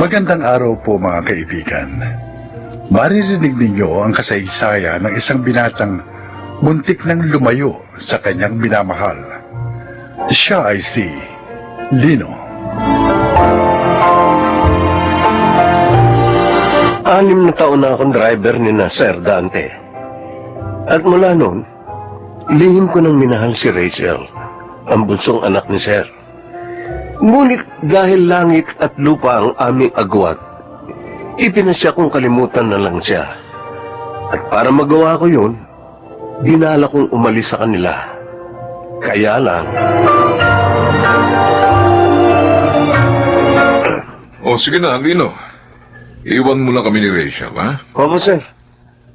Magandang araw po mga kaibigan. Maririnig ninyo ang kasaysayan ng isang binatang muntik nang lumayo sa kanyang minamahal. Siya ay si Lino. 6 na taon na akong driver ni na Sir Dante. At mula noon, lihim ko nang minahal si Rachel, ang bunsong anak ni Sir. Ngunit dahil langit at lupa ang aming agwat, ipinasya kong kalimutan na lang siya. At para magawa ko yun, dinala kong umalis sa kanila. Kaya lang... O sige na, Lino. Iwan mo na kami ni Rachel, ha? Opo, Sir.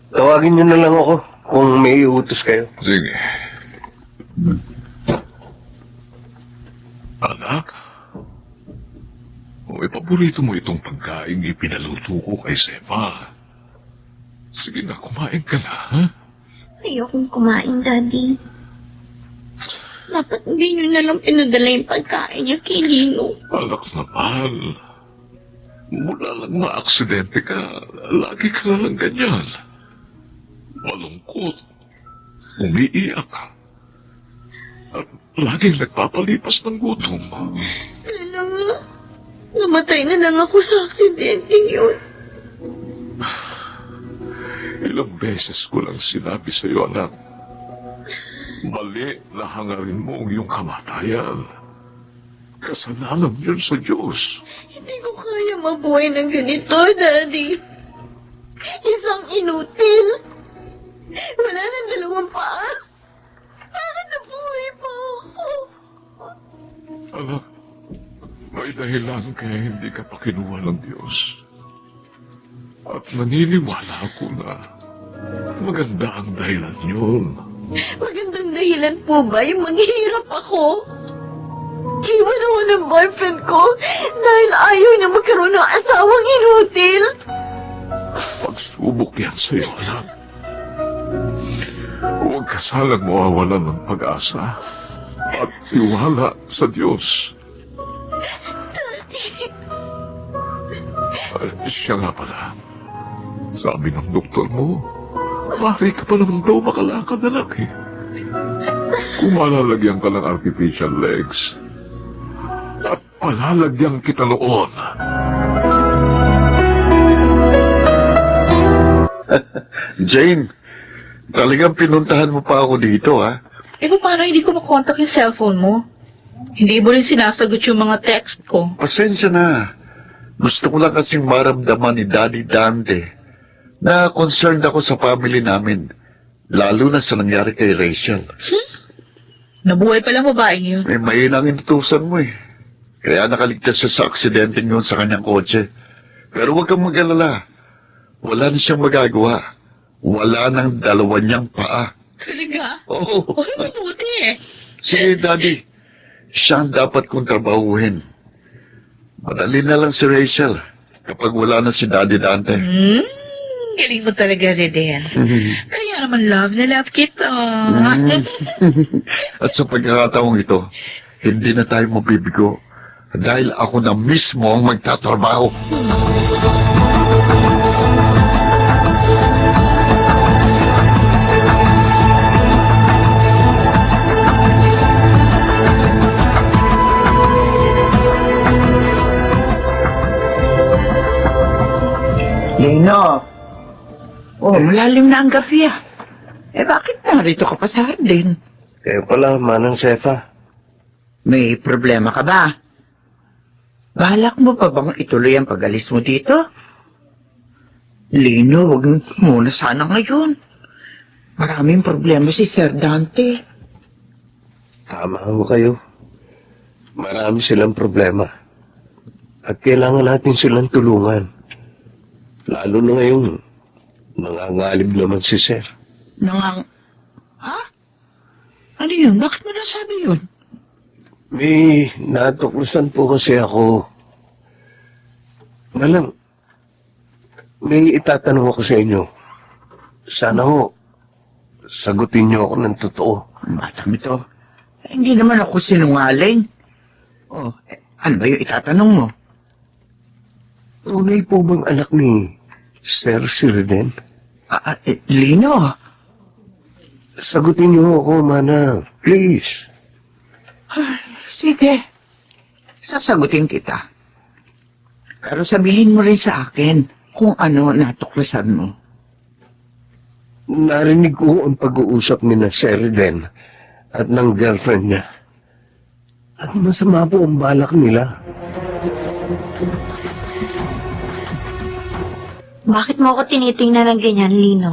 Tawagin niyo na lang ako kung may iutos kayo. Sige. Anak, o paborito mo itong pagkain ipinaluto ko kay Sefa. Sige na, kumain ka na, ha? Ayokong kumain, Daddy. Dapat hindi nyo na lang pinadala yung pagkain niya kay Lino. Anak naman, mula lang maaksidente ka, lagi ka na lang ganyan. Malungkot, umiiyak ka, at laging nagpapalipas ng gutom. Ano nga? Namatay na lang ako sa aksidente yun. Ilang beses ko lang sinabi sa iyo, anak. Mali na hangarin mo ang iyong kamatayan. Kasalanan yun sa Diyos. Hindi ko kaya mabuhay ng ganito, Daddy. Isang inutil. Wala nang 2 paa. Bakit nabuhay pa ako? Anak, may dahilan kaya hindi ka pa kinuha ng Diyos. At naniniwala ako na maganda ang dahilan yun. Magandang dahilan po ba yung maghihirap ako? Iwan ako ng boyfriend ko dahil ayaw niya magkaroon ng asawang inutil. Pagsubok yan sa iyo, anak. Huwag ka sanang mawawalan ng pag-asa at iwala sa Diyos. Siya nga pala. Sabi ng doktor mo, maaari ka pa naman daw makalakad, anak eh. Kung malalagyan ka ng artificial legs, at palalagyan kita noon. Jane, talagang pinuntahan mo pa ako dito, ha? Eh, paano hindi ko makontak yung cellphone mo? Hindi mo rin sinasagot yung mga text ko. Pasensya na. Gusto ko lang kasing maramdaman ni Daddy Dante na concerned ako sa family namin, lalo na sa nangyari kay Rachel. Nabuhay pala babaeng yun. May mainang inutusan mo eh. Kaya nakaligtas siya sa aksidente yun sa kanyang kotse. Pero huwag kang mag-alala. Wala na siyang magagawa. Wala nang 2 niyang paa. Talaga? Oo. Okay, mabuti eh. Sige, Daddy. Siya ang dapat kong trabahuhin. Madali na lang si Rachel kapag wala na si Daddy Dante. Galing mo talaga, Reden. Kaya naman love na love kita. At sa pagkakataong ito, hindi na tayo mabibigo dahil ako na mismo ang magtatrabaho. Lino, malalim na ang gabi ah. Eh bakit narito ka pa sa hardin? Kayo pala, Manang Sefa. May problema ka ba? Balak mo pa bang ituloy ang pag-alis mo dito? Lino, wag muna sana ngayon. Maraming problema si Sir Dante. Tama ho kayo. Marami silang problema. At kailangan natin silang tulungan. Lalo na ngayong nangangalib naman si Sir. Ha? Ano yun? Bakit mo nasabi yun? May natuklusan po kasi ako. Malang, may itatanong ako sa inyo. Sana ho, sagutin niyo ako ng totoo. Batang ito. Hindi naman ako sinungaling. Ano ba yung itatanong mo? Tunay po bang anak ni Sir Sirden? Lino, Sagutin niyo ako, Manang. Please. sige. Sasagutin kita. Pero sabihin mo rin sa akin kung ano natuklasan mo. Narinig ko ang pag-uusap ni na Sirden at ng girlfriend niya. At masama po ang balak nila. Bakit mo ako tinitingnan ng ganyan, Lino?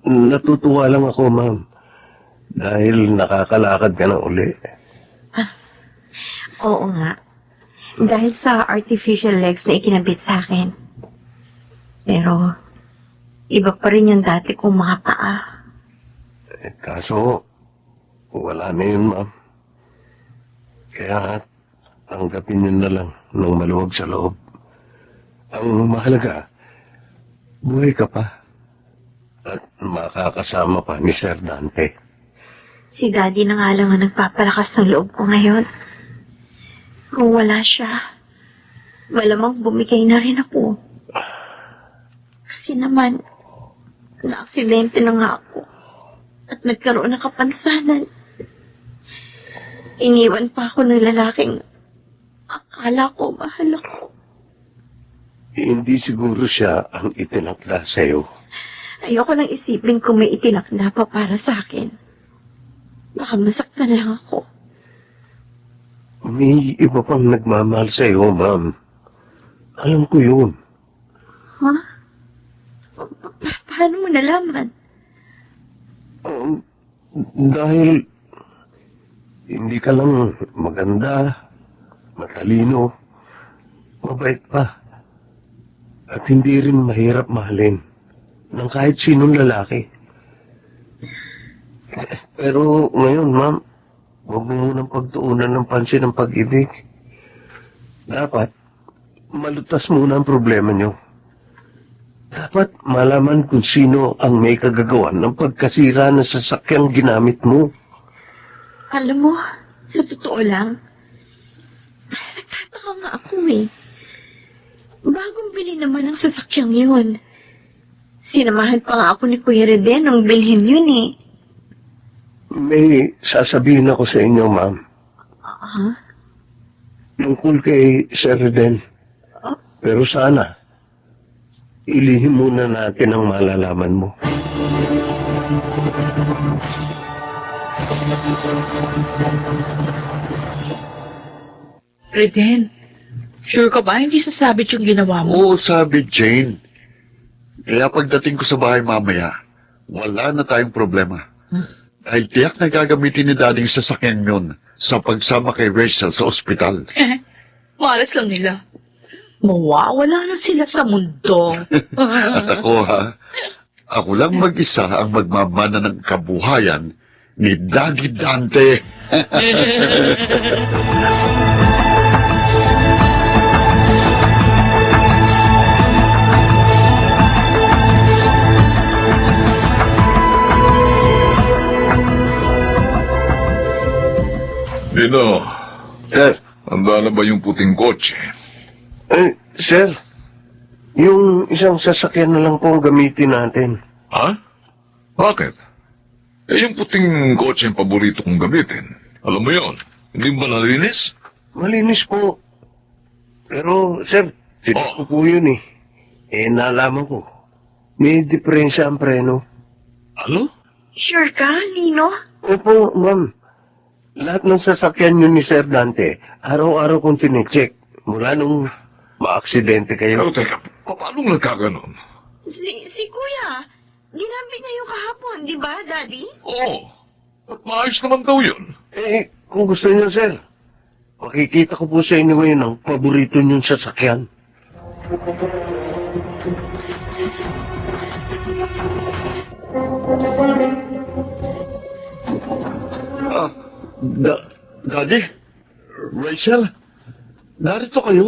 Natutuwa lang ako, ma'am. Dahil nakakalakad ka na uli. Oo nga. Dahil sa artificial legs na ikinabit sa akin. Pero, iba pa rin yung dati kong mga paa. Kaso, wala na yun, ma'am. Kaya, tanggapin yun na lang ng maluwag sa loob. Ang mahalaga, buhay ka pa. At makakasama pa ni Sir Dante. Si Daddy na nga lang ang nagpapalakas ng loob ko ngayon. Kung wala siya, malamang bumigay na rin ako. Kasi naman, na-aksidente na nga ako. At nagkaroon ng kapansanan. Iniwan pa ako ng lalaking akala ko mahal ako. Hindi siguro siya ang itinakda sa'yo. Ayoko nang isipin kung may itinakda pa para sa akin. Baka masaktan lang ako. May iba pang nagmamahal sa'yo, ma'am. Alam ko yun. Ha? Paano mo nalaman? Dahil hindi ka lang maganda, matalino, mabait pa. At hindi rin mahirap mahalin ng kahit sinong lalaki. Pero ngayon, ma'am, huwag mo munang pagtuunan ng pansin ng pag-ibig. Dapat, malutas muna ang problema nyo. Dapat malaman kung sino ang may kagagawan ng pagkasira ng sasakyang ginamit mo. Alam mo, sa totoo lang, nagtataka nga ako eh. Bagong bili naman ang sasakyang yun. Sinamahan pa nga ako ni Kuya Reden nung bilhin yun eh. May sasabihin ako sa inyo, ma'am. Tungkol kay Sir Reden. Pero sana, ilihim muna natin ang malalaman mo. Reden, sure ka ba hindi sasabit yung ginawa mo? Oo, sabi Jane. Kaya pagdating ko sa bahay mamaya, wala na tayong problema. Dahil tiyak na gagamitin ni Daddy yung sasakyan yun sa pagsama kay Rachel sa ospital. Malas lang nila. Mawawala na sila sa mundo. At ako ako lang mag-isa ang magmamana ng kabuhayan ni Daddy Dante. Lino, Sir, handa na ba yung puting kotse? sir, yung isang sasakyan na lang po ang gamitin natin. Ha? Bakit? Yung puting kotse ang paborito kong gamitin. Alam mo yon, hindi ba nalinis? Malinis po. Pero, sir, tinik ko po yun eh. Nalaman ko. May diferensya ang preno. Ano? Sure ka, Lino? Opo, ma'am. Lahat ng sasakyan yun ni Sir Dante, araw-araw kong tinicheck. Mula nung maaksidente Pero kayo. teka, paano nagkaganon? Si Kuya, ginamit niya yung kahapon, di ba, Daddy? Oo, at maayos naman daw yun. Kung gusto niyo, sir, makikita ko po sa inyo ngayon ang paborito niyong sasakyan. Daddy? Rachel? Narito kayo?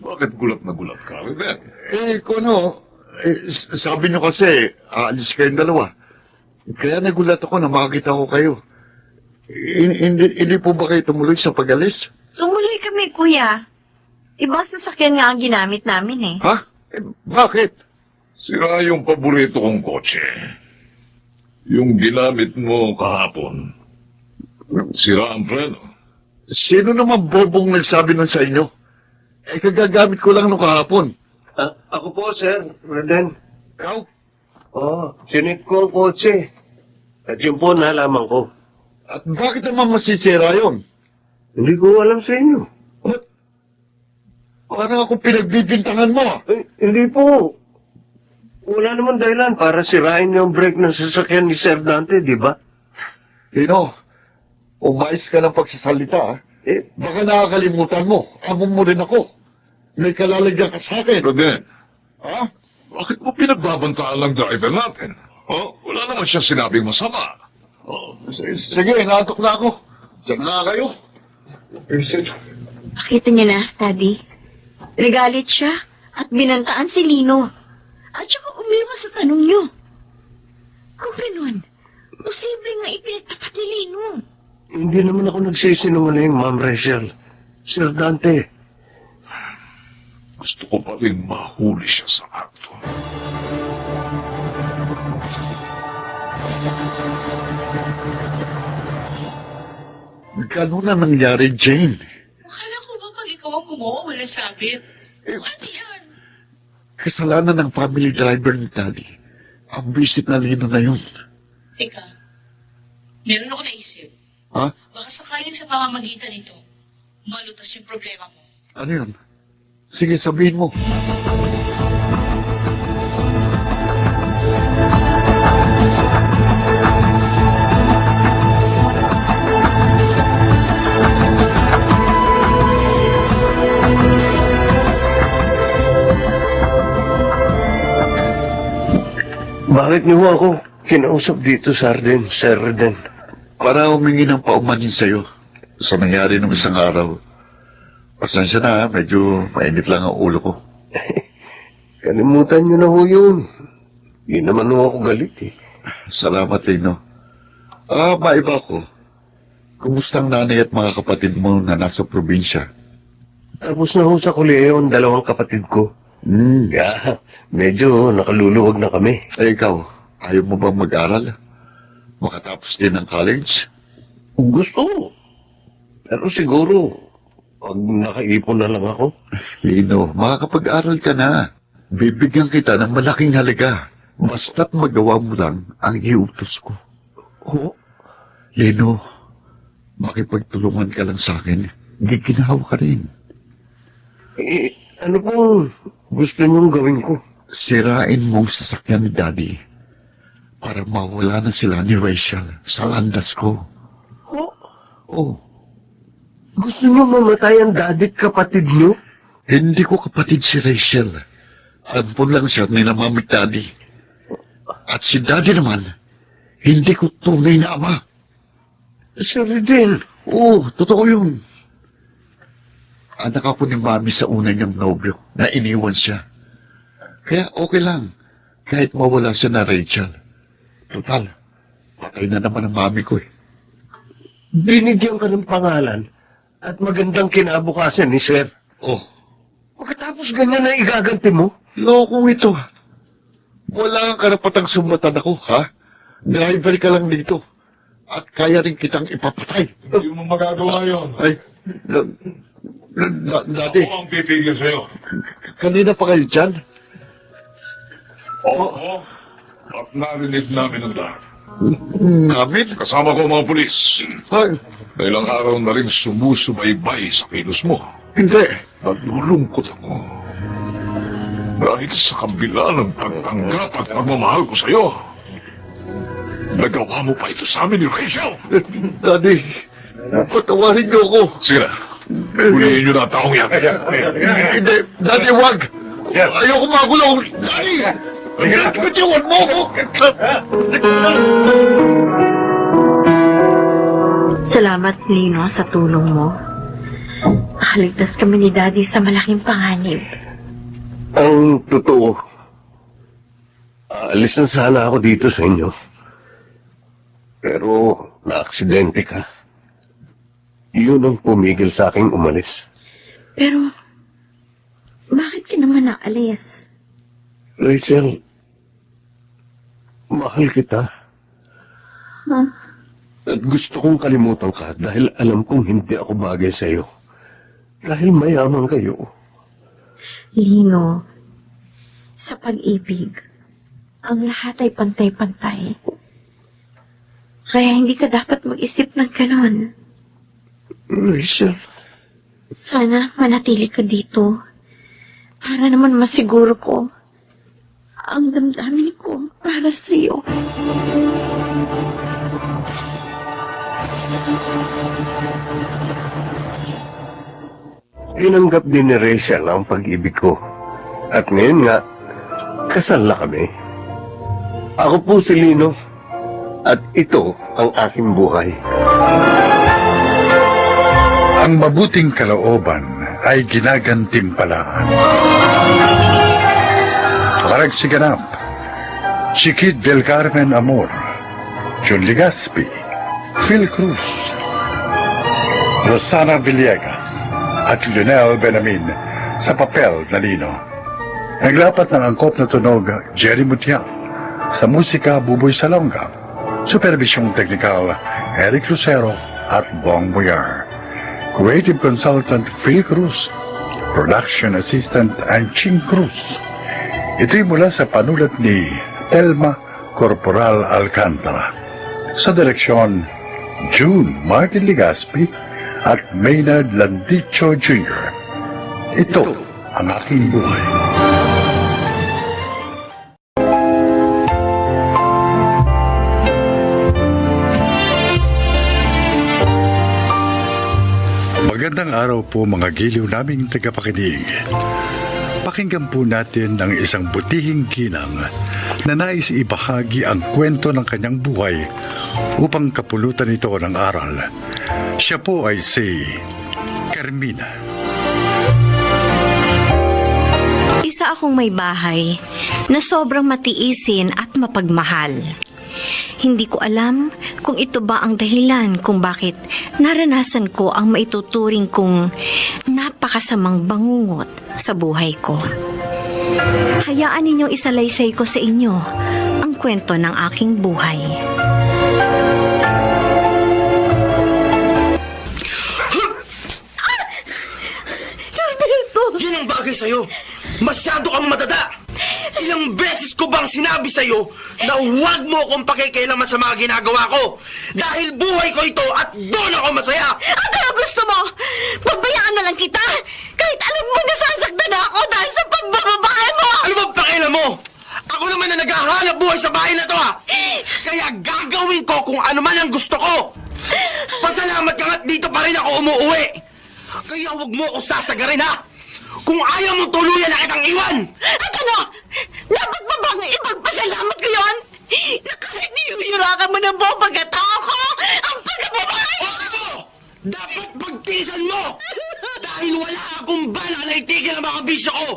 Bakit gulat na gulat ka, Reden? Kung ano, sabi niyo kasi, aalis kayong dalawa. Kaya nagulat ako na makakita ko kayo. Hindi po ba kayo tumuloy sa pag-alis? Tumuloy kami, Kuya. Ibang sasakyan nga ang ginamit namin eh. Ha? Bakit? Sira yung paborito kong kotse. Yung ginamit mo kahapon. Sira ang preno. Sino naman bobong nagsabi nun sa inyo? Kagagamit ko lang nung kahapon. Ako po, sir. Reden. Ikaw? Sinip ko ang kotse. At yun po nalaman ko. At bakit naman masisira yun? Hindi ko alam sa inyo. Parang ako pinagbibintangan mo. Hindi po. Wala naman dahilan para sirain yung brake ng sasakyan ni Sir Dante, di ba? Tino, umayos ka ng pagsasalita. Baka nakakalimutan mo. Amon mo rin ako. May kalalagyan ka sa akin. Roden, Ha? bakit mo pinagbabantaan lang driver natin? Wala naman siya sinabing masama. Sige, natok na ako. Diyan na kayo. Pakita niya na, Daddy. Nagalit siya at binantaan si Lino. At saka umiwas sa tanong niyo. Kung ganun, posible nga ipinagtapat ni Lino. Hindi naman ako nagsisinungaling, Ma'am Rachel. Sir Dante, Gusto ko pa rin mahuli siya sa akto. Ganun na nangyari, Jane. Akala ko ba pag ikaw ang gumawa, wala sabit? Ano yan? Kasalanan ng family driver ni Daddy. Ang visit na Lino na yun. Teka, meron ako naisip. Ha? Baka sakaling sa pamamagitan nito, malutas yung problema mo. Ano yun? Sige, sabihin mo. bakit niyo ako kinausap dito, Sardin, Sir Reden? Para humingi ng paumanin sa'yo sa nangyari nung isang araw. Pasensya na, medyo mainit lang ang ulo ko. Kalimutan niyo na ho yun. Hindi naman ho ako galit eh. Salamat, Lino. Maiba ko. Kumusta ang nanay at mga kapatid mo na nasa probinsya? Tapos na ho sa koleyo ang dalawang kapatid ko. Kaya medyo nakaluluwag na kami. Ay, ikaw, ayaw mo bang mag-aral? Makatapos din ng college? Gusto. Pero siguro, pag nakaipon na lang ako. Lino, makakapag-aral ka na. Bibigyan kita ng malaking halaga. Basta't magawa mo lang ang iutos ko. Oh, Lino, makipagtulungan ka lang sa akin. Giginawa ka rin. ano pong gusto niyong gawin ko? Sirain mo ang sasakyan ni Daddy para mawala na sila ni Rachel sa landas ko. Oh, Oh, gusto niyo mamatay ang dadit kapatid niyo? hindi ko kapatid si Rachel. Ampun lang siya ni na Mami Daddy. At si Daddy naman, hindi ko tunay na ama. Sir Reden, Totoo yun. Anak ako ni Mami sa una niyang nobyo na iniwan siya. Kaya okay lang, kahit mawala siya na Rachel. Total, patay na naman ang Mami ko eh. binigyan ka ng pangalan at magandang kinabukasan ni Sir. Oh, Pagkatapos ganyan na igaganti mo? lokong ito. Wala kang karapatang sumatan ako, ha? Driver ka lang dito. At kaya rin kitang ipapatay. Hindi mo magagawa yun. Ay, Daddy, Ako ang pipigil sa'yo. kanina pa kayo dyan? Oo. At narinig namin ang lahat. Namin? Kasama ko ang mga pulis. Ay, Na ilang araw na rin sumusubaybay sa kilos mo. hindi. Nalulungkot ako. Dahil sa kabila ng pagtanggap at pagmamahal ko sa'yo, nagawa mo pa ito sa amin ni Rachel. Daddy, patawarin niyo ako. Sige na, huliin niyo na ang taong yan. Hindi, Daddy, wag! Ayoko magulo! Daddy! Bitiwan mo ako! Salamat, Lino, sa tulong mo. Nakaligtas kami ni Daddy sa malaking panganib. Ang totoo, alis na sana ako dito sa inyo. Pero naaksidente ka. Yun ang pumigil sa aking umalis. Pero, ka naman naalis? Rachel, mahal kita. Huh? At gusto kong kalimutan ka dahil alam kong hindi ako bagay sa'yo. Dahil mayaman kayo. Lino, sa pag-ibig, ang lahat ay pantay-pantay. Kaya hindi ka dapat mag-isip ng ganon. Rachel, Sana manatili ka dito. Para naman masiguro ko ang damdamin ko para sa'yo. tinanggap din ni Rachel ang pag-ibig ko. At ngayon nga, kasal na kami. Ako po si Lino. At ito ang aking buhay. Ang mabuting kalooban ay ginagantimpalaan. Parang siganap, si Kid Del Carmen Amor, John Legaspi, Phil Cruz, Rosana Villegas, at Lionel Benamin sa papel na Lino. Naglapat ng angkop na tunog Jerry Mutial, sa musika Buboy Salonga, supervisyong teknikal Eric Lucero at Bong Boyar. Creative Consultant Phil Cruz, Production Assistant Anching Cruz. Ito'y mula sa panulat ni Telma Corporal Alcantara. Sa direksyon, June Martin Legaspi at Maynard Landicho Jr. Ito ang aking buhay. Magandang araw po mga giliw naming tagapakinig. Pakinggan po natin ang isang butihing ginang na nais ibahagi ang kwento ng kanyang buhay upang kapulutan ito ng aral. Siya po ay si Carmina. Isa akong may bahay na sobrang matiisin at mapagmahal. Hindi ko alam kung ito ba ang dahilan kung bakit naranasan ko ang maituturing kong napakasamang bangungot sa buhay ko. Hayaan ninyong isalaysay ko sa inyo ang kwento ng aking buhay. Norberto! Yan ang bagay sa'yo. Masyado kang madada. Ilang beses ko bang sinabi sa'yo na huwag mo akong pakikialaman sa mga ginagawa ko? Dahil buhay ko ito at doon ako masaya. Ano ang gusto mo? Pabayaan na lang kita? Kahit alam mo nasasaktan ako dahil sa pagbababae mo! Ano bang pakialam mo? Ako naman na naghahanap buhay sa bahay na to ha. Kaya gagawin ko kung ano man ang gusto ko. Pasalamat ka nga't dito pa rin ako umuwi. Kaya huwag mo ako sasagarin ha. Kung ayaw mong tuluyan na kitang iwan! At ano? Dapat ba bang ipagpasalamat ko yun? Na kahit niyuyurakan mo ng buong pagkatao ko, ang pagkababae mo! Oo! Dapat pagtiisan mo! Dahil wala akong bala na itigil ang mga bisyo ko!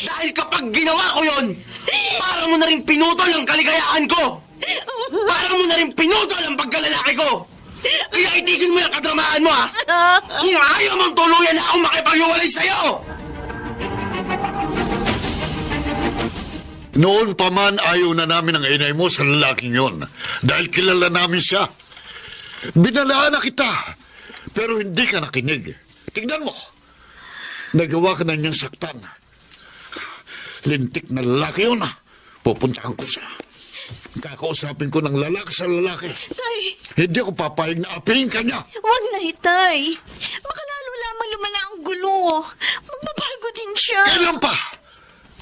Dahil kapag ginawa ko yon, para mo na rin pinutol ang kaligayahan ko! Para mo na rin pinutol ang pagkalalaki ko! Kaya itigil mo yung kadramahan mo ha! Kung ayaw mong tuluyan na akong makipag-iwalay sa'yo! Noon pa man ayaw na namin ang inay mo sa lalaking yon dahil kilala namin siya. Binalaan na kita, pero hindi ka nakinig. Tingnan mo, nagawa ka na niyang saktan. Lintik na lalaki yun. Pupuntahan ko siya. Kakausapin ko ng lalaki sa lalaki. Tay, Hindi ako papayag na apihin ka niya. wag na itay. Baka lalo lamang lumala ang gulo. Magbabago din siya. Kailan pa?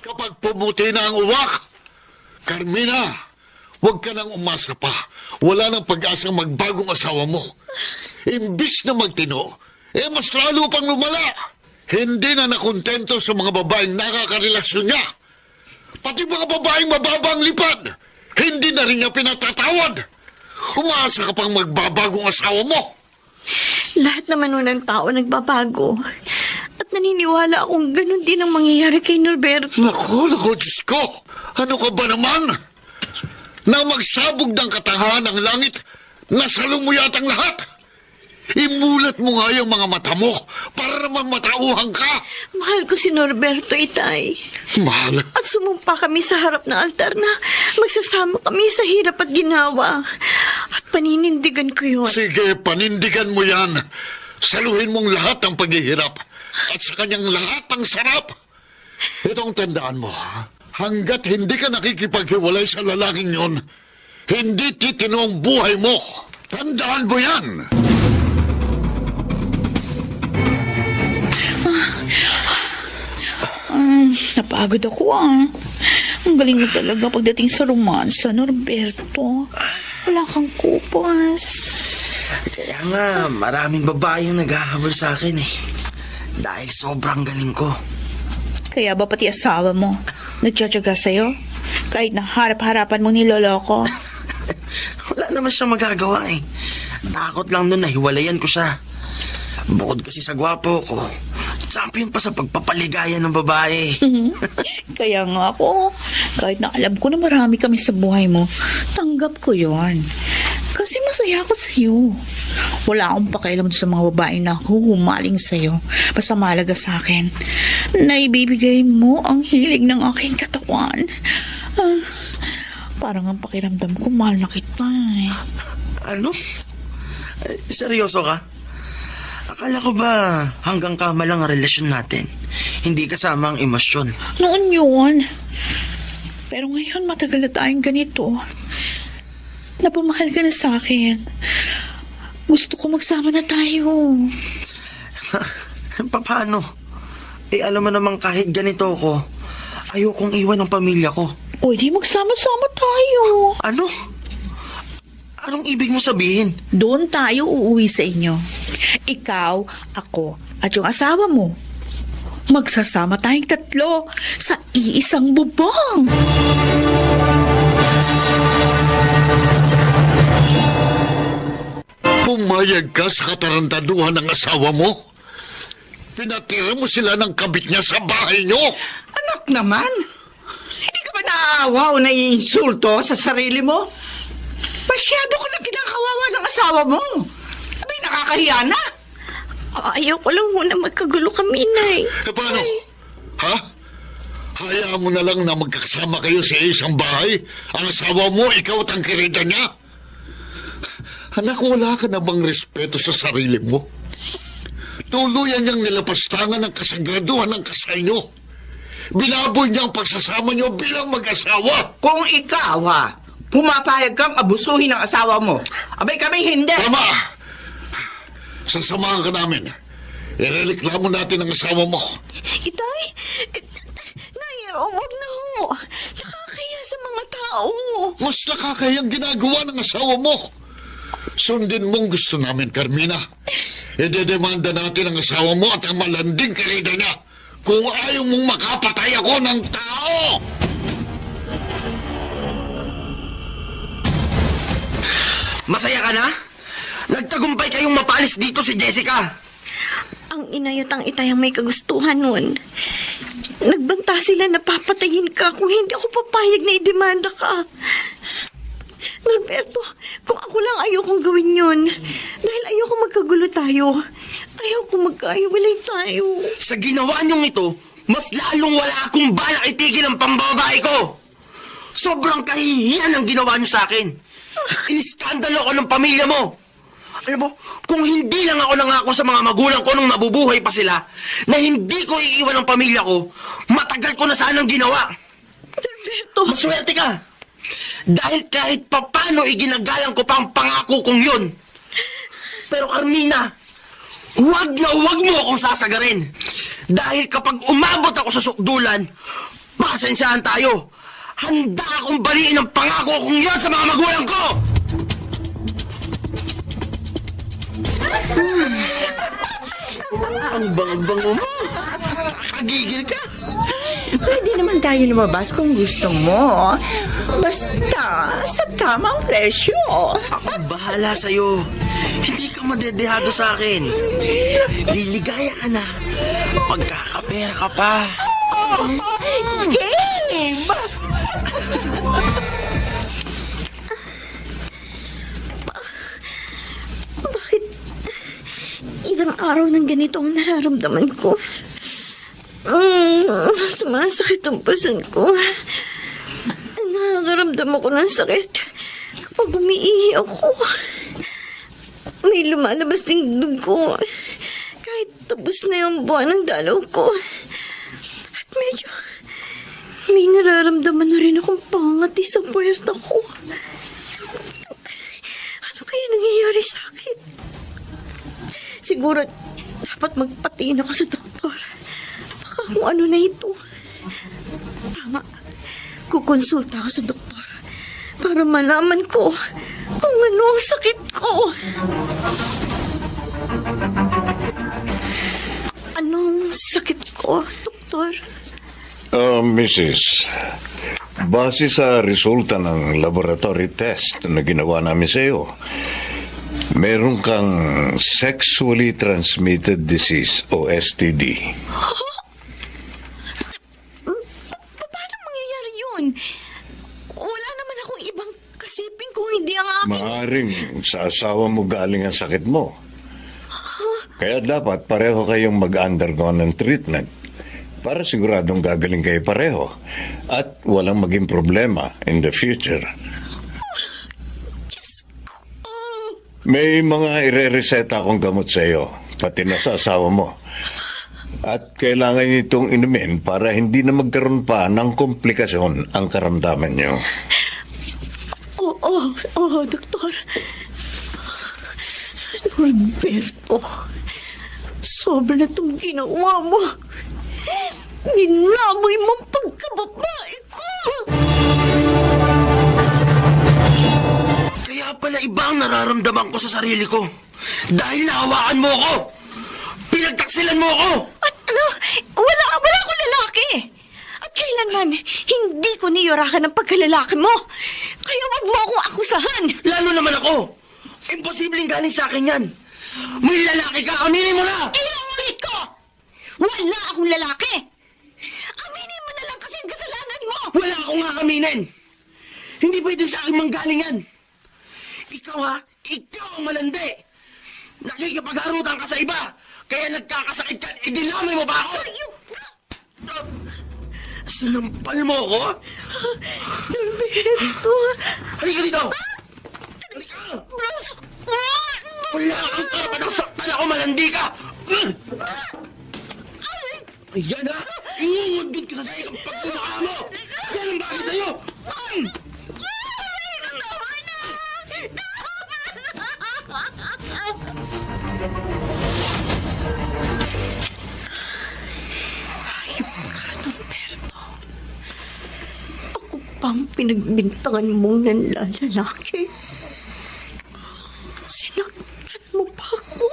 Kapag pumuti na ang uwak, Carmina, huwag ka nang umasa pa. Wala nang pag-asang magbagong asawa mo. Imbis na magtino, mas lalo pang lumala. Hindi na nakontento sa mga babaeng nakakarelasyon niya. Pati mga babaeng mababang lipad, hindi na rin niya pinatatawad. Umaasa ka pang magbabagong asawa mo. Lahat naman nun ng tao nagbabago. At naniniwala akong ganun din ang mangyayari kay Norberto. Naku, Diyos ko! Ano ka ba naman? Na magsabog ng katangahan ng langit, nasa lumuyat ang lahat. Imulat mo nga yung mga mata mo para naman matauhan ka. Mahal ko si Norberto, Itay. Mahal. At sumumpa kami sa harap ng altar na magsasama kami sa hirap at ginawa. At paninindigan ko yun. Sige, panindigan mo yan. Saluhin mong lahat ng paghihirap. At sa kanyang lahat ng sarap. Itong tandaan mo, hanggat hindi ka nakikipaghiwalay sa lalaking yon, hindi titino ang buhay mo. Tandaan mo yan. Napagod ako Ang galing mo talaga pagdating sa romansa, Norberto. Wala kang kupas. Kaya nga, maraming babae yung naghahabol sa akin eh. Dahil sobrang galing ko. Kaya ba pati asawa mo nagtsatsaga sa'yo? Kahit na harap-harapan mo niloloko? Wala naman siyang magagawa eh. Takot lang nun na hiwalayan ko siya. Bukod kasi sa gwapo ko, champion pa sa pagpapaligaya ng babae. Kaya nga ako, kahit na alam ko na marami kami sa buhay mo, tanggap ko yon. Kasi masaya ako sa'yo. Wala akong pakialam sa mga babae na huhumaling sa'yo. Basta mahalaga sa akin na ibibigay mo ang hilig ng aking katawan. Parang ang pakiramdam ko, mahal na kita eh. Ano? Seryoso ka? Akala ko ba hanggang kama lang ang relasyon natin? Hindi kasama ang emosyon. Noon yun. Pero ngayon matagal na tayong ganito. Napamahal ka na sa akin. Gusto ko magsama na tayo. Paano? Alam mo namang kahit ganito ko, ayokong iwan ang pamilya ko. O di magsama-sama tayo. Ano? Anong ibig mo sabihin? Doon tayo uuwi sa inyo. Ikaw, ako, at yung asawa mo. Magsasama tayong tatlo sa iisang bubong. Pumayag ka sa katarantaduhan ng asawa mo? Pinatira mo sila ng kabit niya sa bahay niyo? Anak naman, hindi ka ba naaawa o naiinsulto sa sarili mo? Masyado ko lang kinakawawa ng asawa mo. Abay, nakakahiya na. Ayaw ko lang muna magkagulo kami, Nay. Paano? Ha? Hayaan mo na lang na magkasama kayo sa isang bahay? Ang asawa mo, ikaw at ang kirida niya? Anak, wala ka na bang respeto sa sarili mo? Tuluyan niyang nilapastangan ng kasagraduhan ng kasal niyo. Binaboy niya ang pagsasama niyo bilang mag-asawa. Kung ikaw, pumapayag kang abusuhin ng asawa mo, abay kami hindi. Tama! Sasamahan ka namin. Irereklamo natin ang asawa mo. Itay, Nay, wag na ho. Tsaka kaya sa mga tao. Mas nakakayang ginagawa ng asawa mo. Sundin mong gusto namin, Carmina. Idedemanda natin ang asawa mo at ang malanding karida niya kung ayaw mong makapatay ako ng tao! Masaya ka na? Nagtagumpay kayong mapalis dito si Jessica. Ang inay at ang itay ang may kagustuhan nun. Nagbanta sila na papatayin ka kung hindi ako papayag na idemanda ka. Norberto, kung ako lang ayokong gawin yun. Dahil ayoko magkagulo tayo. Ayoko magkaiwalay tayo. Sa ginawa niyong ito, mas lalong wala akong balak itigil ang pambabae ko. Sobrang kahihiyan ang ginawa niyo sa akin. Iniskandalo ako ng pamilya mo. Alam mo, kung hindi lang ako nangako sa mga magulang ko nung nabubuhay pa sila, na hindi ko iiwan ang pamilya ko, matagal ko na sanang ginawa. Norberto! Maswerte ka. Dahil kahit papano iginagalang ko pa ang pangako kong yun. Pero Carmina, huwag na huwag mo akong sasagarin. Dahil kapag umabot ako sa sukdulan, pasensyahan tayo. Handa akong baliin ang pangako kong yun sa mga magulang ko! Ang bango-bango mo. Nakagigil ka. Pwede naman tayo lumabas kung gusto mo. Basta sa tamang presyo. Ako bahala sa'yo. Hindi ka madedehado sa akin. Liligaya ka na. Pagkakapera ka pa. Game! Bakit ilang araw ng ganito ang nararamdaman ko. Sumasakit ang pasan ko. Nakakaramdam ako ng sakit kapag umiihi ako. May lumalabas ding dugo. Kahit tapos na yung buwan ng dalaw ko. At medyo may nararamdaman na rin akong pangati sa puwerta ko. Ano kaya nangyayari sa akin? Siguro dapat magpatingin ako sa doktor. Baka kung ano na ito. Tama. Kukonsulta ako sa doktor para malaman ko kung ano ang sakit ko. Anong sakit ko, doktor? Mrs. Base sa resulta ng laboratory test na ginawa namin sa iyo, meron kang sexually transmitted disease o STD. Paano mangyayari yun? Wala naman akong ibang kasiping kung hindi ang akin. Maaring sa asawa mo galing ang sakit mo. Kaya dapat pareho kayong mag-undergo ng treatment para siguradong gagaling kayo pareho at walang maging problema in the future. Diyos ko. May mga ire-reseta akong gamot sa iyo, pati na sa asawa mo. At kailangan itong inumin para hindi na magkaroon pa ng komplikasyon ang karamdaman niyo. Oo, doktor. Norberto, sobra na itong ginawa mo. Binaboy mong pagkababae ko. Kaya pala iba ang nararamdaman ko sa sarili ko. Dahil nahawakan mo ako. Pinagtaksilan mo ako. At ano? Wala akong lalaki. At kailanman, hindi ko niyurakan ang pagkalalaki mo. Kaya wag mo akong akusahan. Lalo naman ako. Imposibleng galing sa akin yan. May lalaki ka, aminin mo na! Inuulit ko! Wala akong lalaki. Aminin mo na lang kasi ang kasalanan mo. Wala akong aaminin. Hindi pwede sa akin manggaling yan. Ikaw ha, ikaw ang malandi. Nakikipagharutan ka sa iba. Kaya nagkakasakit ka, idinamay mo ba ako? Sinampal mo ako? Norberto. Halika dito! Halika! Bruce. Wala kang karapatang saktan ako, malandi ka! Ayan ha! Ingungundin ka sa sa'yo ang pagkumaka mo! Yan ang bagay sa'yo! Ako pang pinagbintangan mong nanlalaki. Sinaktan mo pa ako.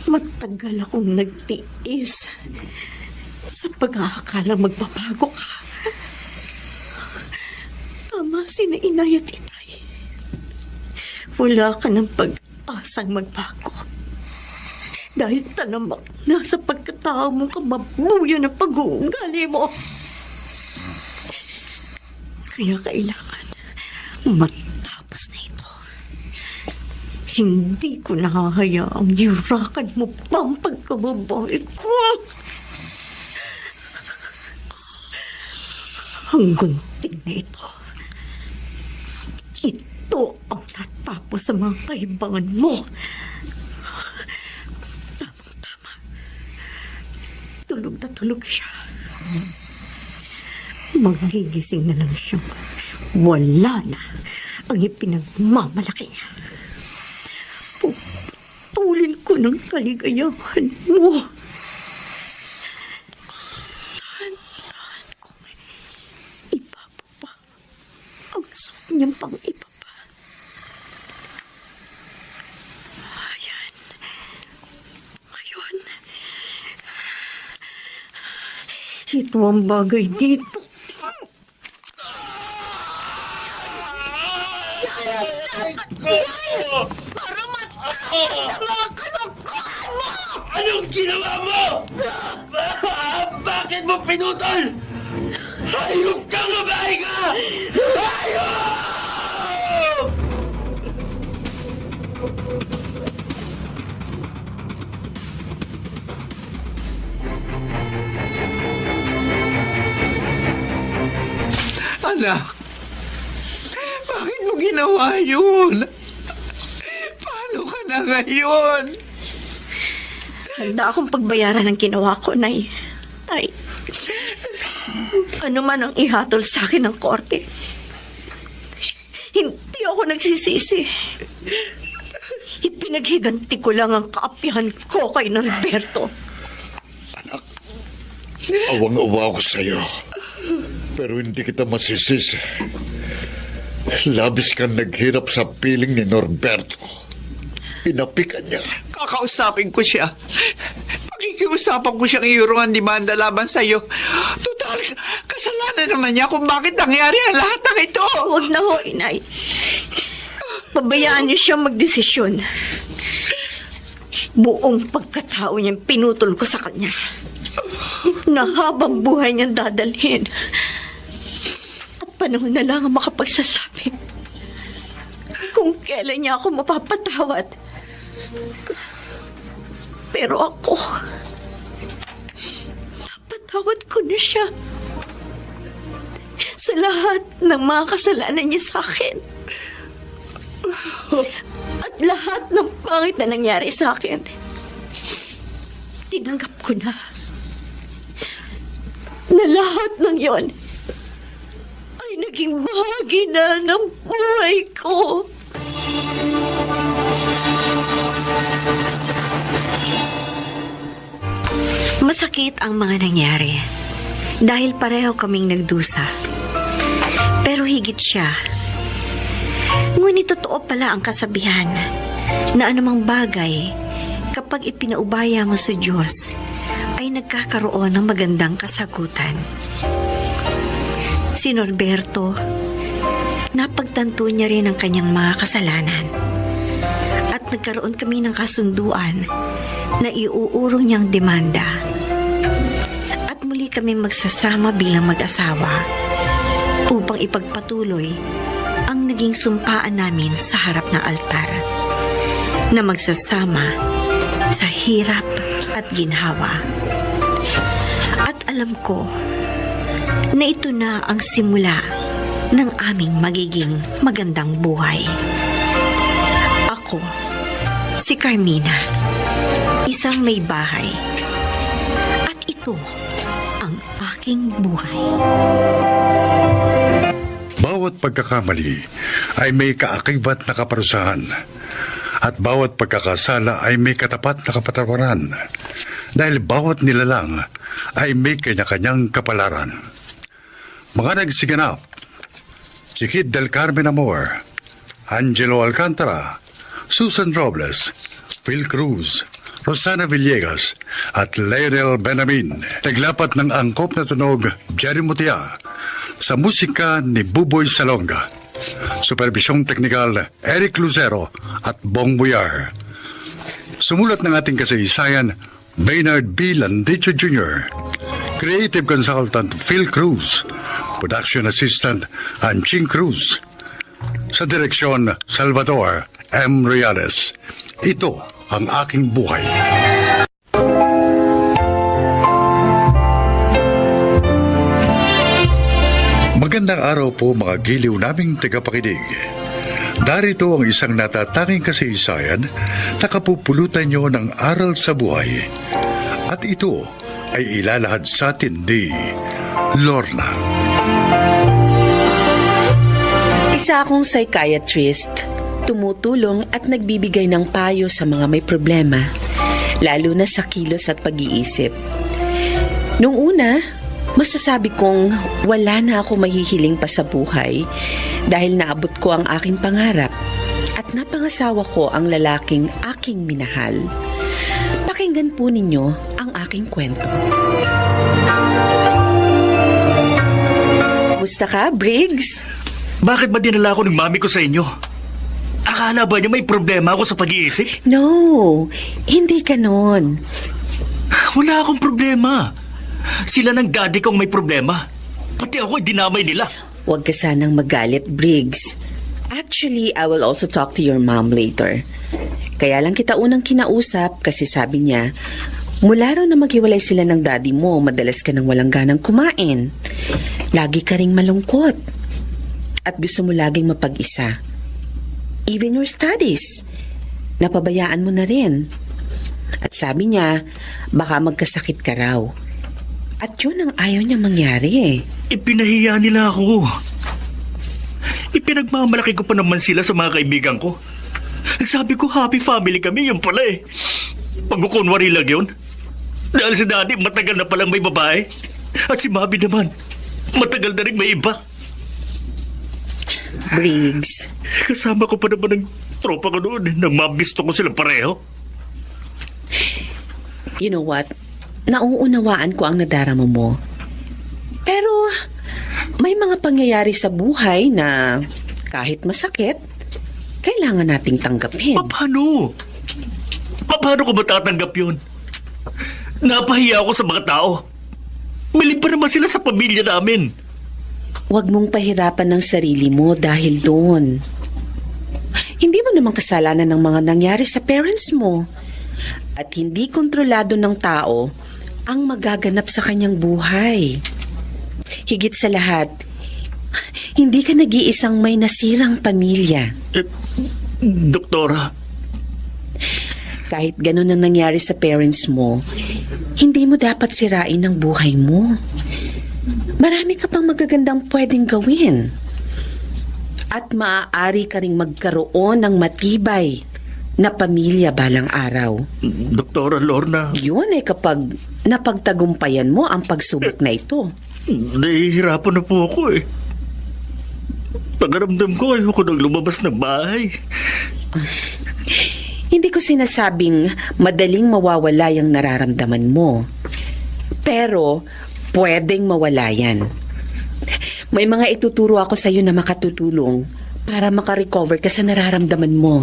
Matagal akong nagtiis sa pag-aakalang magbabago ka. Tama sina inay at itay. Wala ka ng pag-asang magbago. Dahil talamak na sa pagkatao mo ka mabuyo ng pag-uugali mo. Kaya kailangan matapos na ito. Hindi ko nahahayaang yurakan mo pa ang pagkababae ko. Ang gunting na ito. Ito ang tatapos sa mga kaibangan mo. Tamang-tama. Tulog na tulog siya. Magigising na lang siya. Wala na ang ipinagmamalaki niya. Puputulin ko ng kaligayahan mo. Dahan-dahan kong ibababa ang suot niyang pang ibaba. Ayan. Ngayon, ito ang bagay dito. Para matapos sa mga kalokohan mo! Anong ginawa mo? Bakit mo pinutol? Hayop kang babae ka! Hayop! Anak, bakit mo ginawa yun? Paano ka na ngayon? Handa akong pagbayaran ng ginawa ko, Nay. Tay, ano man ang ihatol sa akin ng korte, hindi ako nagsisisi. Ipinaghiganti ko lang ang kaapihan ko kay Norberto. Awang-awa ako sa'yo. Pero hindi kita masisisi. Labis kang naghirap sa piling ni Norberto. Inapikan niya. Kakausapin ko siya. Pakikiusapan ko siyang iurong ang demanda laban sa'yo. Total, kasalanan naman niya kung bakit nangyari ang lahat ng ito. Huwag na ho, Inay. Pabayaan niyo siyang magdesisyon. Buong pagkatao niyang pinutol ko sa kanya, na habang buhay niyang dadalhin. At panahon na lang ang makapagsasabi kung kailan niya ako mapapatawad. Pero ako, napatawad ko na siya sa lahat ng mga kasalanan niya sa akin. At lahat ng pangit na nangyari sa akin, tinanggap ko na. Na lahat ng yon ay naging bahagi na ng buhay ko. Masakit ang mga nangyari dahil pareho kaming nagdusa. Pero higit siya, ngunit totoo pala ang kasabihan na anumang bagay kapag ipinaubaya mo sa Diyos ay nagkakaroon ng magandang kasagutan. Si Norberto, napagtanto niya rin ang kanyang mga kasalanan at nagkaroon kami ng kasunduan na iuurong niyang demanda. At muli kami magsasama bilang mag-asawa upang ipagpatuloy ang naging sumpaan namin sa harap ng altar na magsasama sa hirap at ginhawa. At alam ko na ito na ang simula ng aming magiging magandang buhay. Ako, si Carmina, isang may bahay. At ito ang aking buhay. Bawat pagkakamali ay may kaakibat na kaparusahan at bawat pagkakasala ay may katapat na kapatawaran dahil bawat nilalang ay may kanya-kanyang kapalaran. Mga nagsiganap, si Kid Del Carmen Amor, Angelo Alcantara, Susan Robles, Phil Cruz, Rosana Villegas at Lionel Benamin. Naglapat ng angkop na tunog, Jerry Mutia, sa musika ni Buboy Salonga. Supervisyong teknikal, Eric Lucero at Bong Buyar. Sumulat ng ating kasaysayan, Maynard B. Landicho Jr., Creative Consultant Phil Cruz, Production Assistant Anching Cruz. Sa direksyon, Salvador M. Reales. Ito ang aking buhay. Magandang araw po mga giliw naming tagapakinig. Darito ang isang natatanging kasaysayan na kapupulutan nyo ng aral sa buhay. At ito ay ilalahad sa atin ni Lorna. Isa akong psychiatrist, tumutulong at nagbibigay ng payo sa mga may problema, lalo na sa kilos at pag-iisip. Nung una, masasabi kong wala na ako mahihiling pa sa buhay dahil naabot ko ang aking pangarap at napangasawa ko ang lalaking aking minahal. Pakinggan po ninyo ang aking kwento. Musta ka, Briggs? Bakit ba dinala ako ng mami ko sa inyo? Akala ba niya may problema ako sa pag-iisip? No, hindi ganon. Wala akong problema. Sila ng daddy kong may problema. Pati ako dinamay nila. Huwag ka sanang magalit, Briggs. Actually, I will also talk to your mom later. Kaya lang kita unang kinausap kasi sabi niya, mula raw na maghiwalay sila ng daddy mo, madalas ka nang walang ganang kumain. Lagi ka ring malungkot. At gusto mo laging mapag-isa. Even your studies. Napabayaan mo na rin. At sabi niya, baka magkasakit ka raw. At yun ang ayaw niya mangyari eh. Ipinahiya nila ako. Ipinagmamalaki ko pa naman sila sa mga kaibigan ko. Sabi ko, happy family kami, yun pala eh. Pagkukunwari lang yun. Dahil si Daddy, matagal na palang may babae. At si Mami naman, matagal na rin may iba. Briggs, Kasama ko pa naman ng tropa ko noon nang mabisto ko sila pareho. you know what? Nauunawaan ko ang nadarama mo. Pero may mga pangyayari sa buhay na kahit masakit, kailangan nating tanggapin. Paano? Paano ko matatanggap yun? Napahiya ako sa mga tao. Bili pa naman sila sa pamilya namin. Huwag mong pahirapan ng sarili mo dahil doon. Hindi mo naman kasalanan ng mga nangyari sa parents mo. At hindi kontrolado ng tao ang magaganap sa kanyang buhay. Higit sa lahat, hindi ka nag-iisang may nasirang pamilya. Doktora, Kahit ganun ang nangyari sa parents mo, hindi mo dapat sirain ang buhay mo. Marami ka pang magagandang pwedeng gawin. At maaari ka ring magkaroon ng matibay na pamilya balang araw. Doktora Lorna, Yun kapag napagtagumpayan mo ang pagsubok na ito. nahihirapan na po ako eh. Pagaramdam ko, ayoko nang lumabas ng bahay. Hindi ko sinasabing madaling mawawala yung nararamdaman mo. Pero, pwedeng mawala yan. May mga ituturo ako sa iyo na makatutulong para makarecover ka sa nararamdaman mo.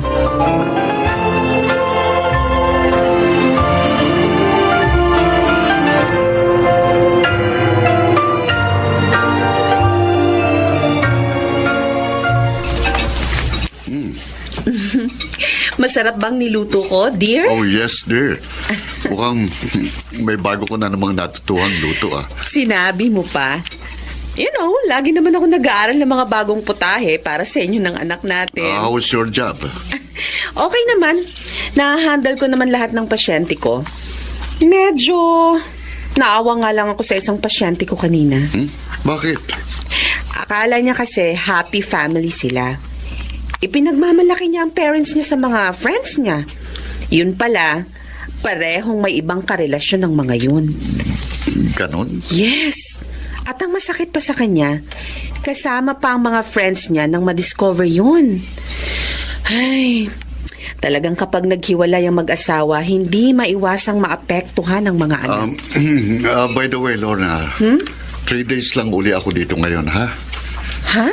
Masarap bang niluto ko, dear? Oh, yes, dear. Mukhang may bago ko na namang natutuhang luto, ah. Sinabi mo pa. You know, lagi naman ako nag-aaral ng mga bagong putahe para sa inyo ng anak natin. How was your job? Okay naman. Na-handle ko naman lahat ng pasyente ko. Medyo naawa nga lang ako sa isang pasyente ko kanina. Bakit? Akala niya kasi happy family sila. Ipinagmamalaki niya ang parents niya sa mga friends niya. Yun pala, parehong may ibang karelasyon ng mga yun. Ganon? Yes. At ang masakit pa sa kanya, kasama pa ang mga friends niya nang madiscover yun. Ay, talagang kapag naghiwalay ang mag-asawa, hindi maiwasang maapektuhan ang mga anak. By the way, Lorna, 3 days lang uli ako dito ngayon, ha? Ha?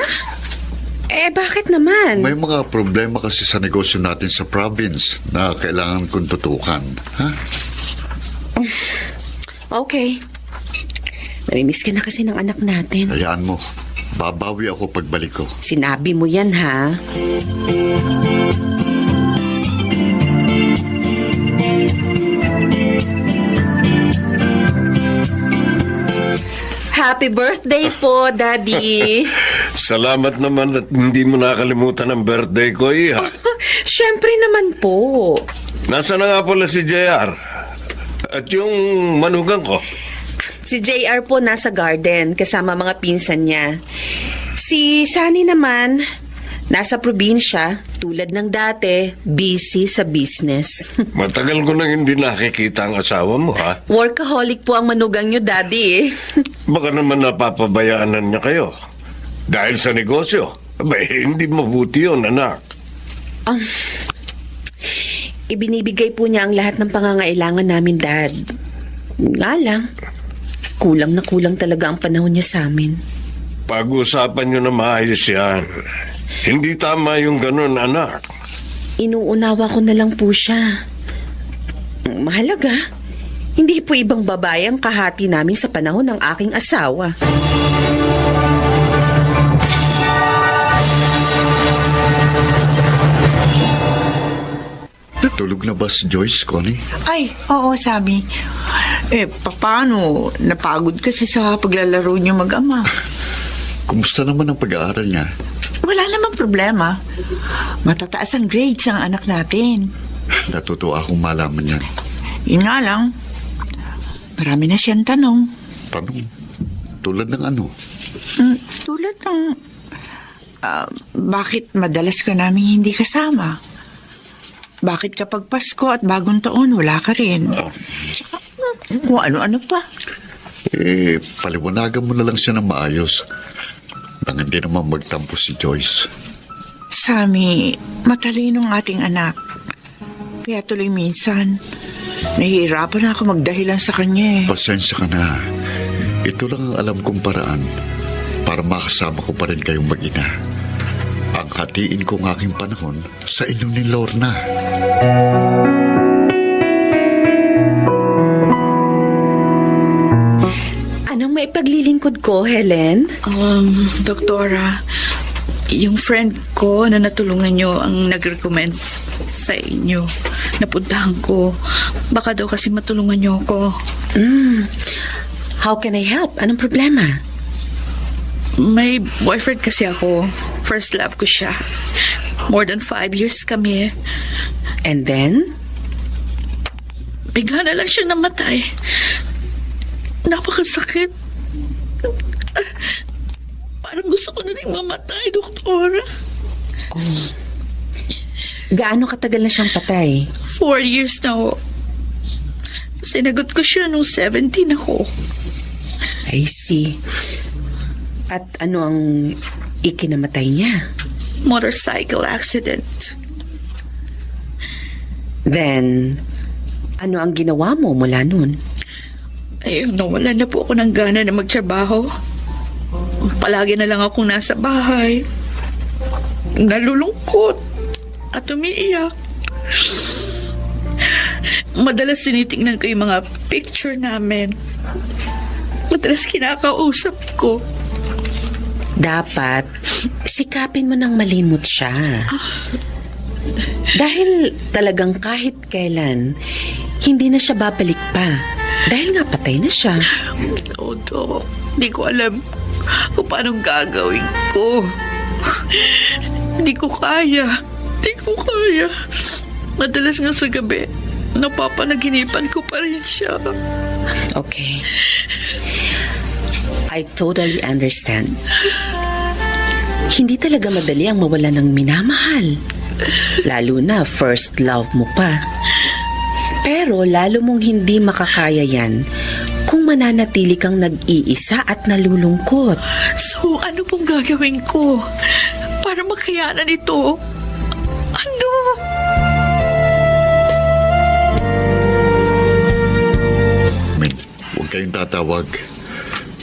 Bakit naman? May mga problema kasi sa negosyo natin sa province na kailangan kong tutukan, ha? Okay. Namimiss ka na kasi ng anak natin. Hayaan mo. Babawi ako pagbalik ko. Sinabi mo yan, ha? Happy birthday po, Daddy. Salamat naman at hindi mo nakalimutan ang birthday ko, Iha. Siyempre naman po. Nasaan na nga pala si JR? At yung manugang ko? Si JR po nasa garden kasama mga pinsan niya. Si Sunny naman, nasa probinsya, tulad ng dati, busy sa business. Matagal ko nang hindi nakikita ang asawa mo, ha? Workaholic po ang manugang niyo, Daddy. Baka naman napapabayaanan niya kayo. Dahil sa negosyo. Abay, hindi mabuti yun, anak. Ibinibigay po niya ang lahat ng pangangailangan namin, Dad. Nga lang, kulang na kulang talaga ang panahon niya sa amin. Pag-usapan niyo na maayos yan. Hindi tama yung ganun, anak. Inuunawa ko na lang po siya. Mahalaga, hindi po ibang babae ang kahati namin sa panahon ng aking asawa. Tulog na ba si Joyce, Connie? Ay, oo, sabi. Paano? Napagod kasi sa paglalaro niyo mag-ama. Kumusta naman ang pag-aaral niya? Wala namang problema. Matataas ang grades ng anak natin. Natutuwa akong malaman yan. Yun nga lang, marami na siyang tanong. Tanong, tulad ng ano? Tulad ng, bakit madalas ka namin hindi kasama? Bakit kapag Pasko at Bagong Taon wala ka rin? Kung ano-ano pa. Paliwanagan mo na lang siya ng maayos. Nang hindi naman magtampo si Joyce. Sammy, matalinong ating anak. Kaya tuloy minsan, nahihirapan ako magdahilan sa kanya eh. Pasensya ka na. Ito lang ang alam kong paraan para makasama ko pa rin kayong mag-ina. Ang hatiin ko ng aking panahon sa inyo ni Lorna. Anong maipaglilingkod ko, Helen? Doktora, yung friend ko na natulungan nyo ang nag-recommend sa inyo. Napuntahan ko. Baka daw kasi matulungan nyo ako. How can I help? Anong problema? May boyfriend kasi ako. First love ko siya. More than 5 years kami. And then? Bigla na lang siya namatay. Napakasakit. Parang gusto ko na rin mamatay, doktora. Gaano katagal na siyang patay? 4 years na ho. Sinagot ko siya nung 17 ako. I see. At ano ang ikinamatay niya? Motorcycle accident. Then, ano ang ginawa mo mula nun? Ayun, nawala na po ako ng gana na magtrabaho. Palagi na lang akong nasa bahay. Nalulungkot at umiiyak. Madalas tinitingnan ko yung mga picture namin. Madalas kinakausap ko. Dapat, sikapin mo nang malimot siya. Dahil talagang kahit kailan, hindi na siya babalik pa. Dahil nga patay na siya. Dok, di ko alam kung paano gagawin ko. Di ko kaya. Madalas nga sa gabi, napapanaginipan ko pa rin siya. Okay. I totally understand. Hindi talaga madali ang mawala ng minamahal. Lalo na first love mo pa. Pero lalo mong hindi makakaya yan kung mananatili kang nag-iisa at nalulungkot. So, ano pong gagawin ko para makayanan ito? Ano? Min, huwag kayong tatawag.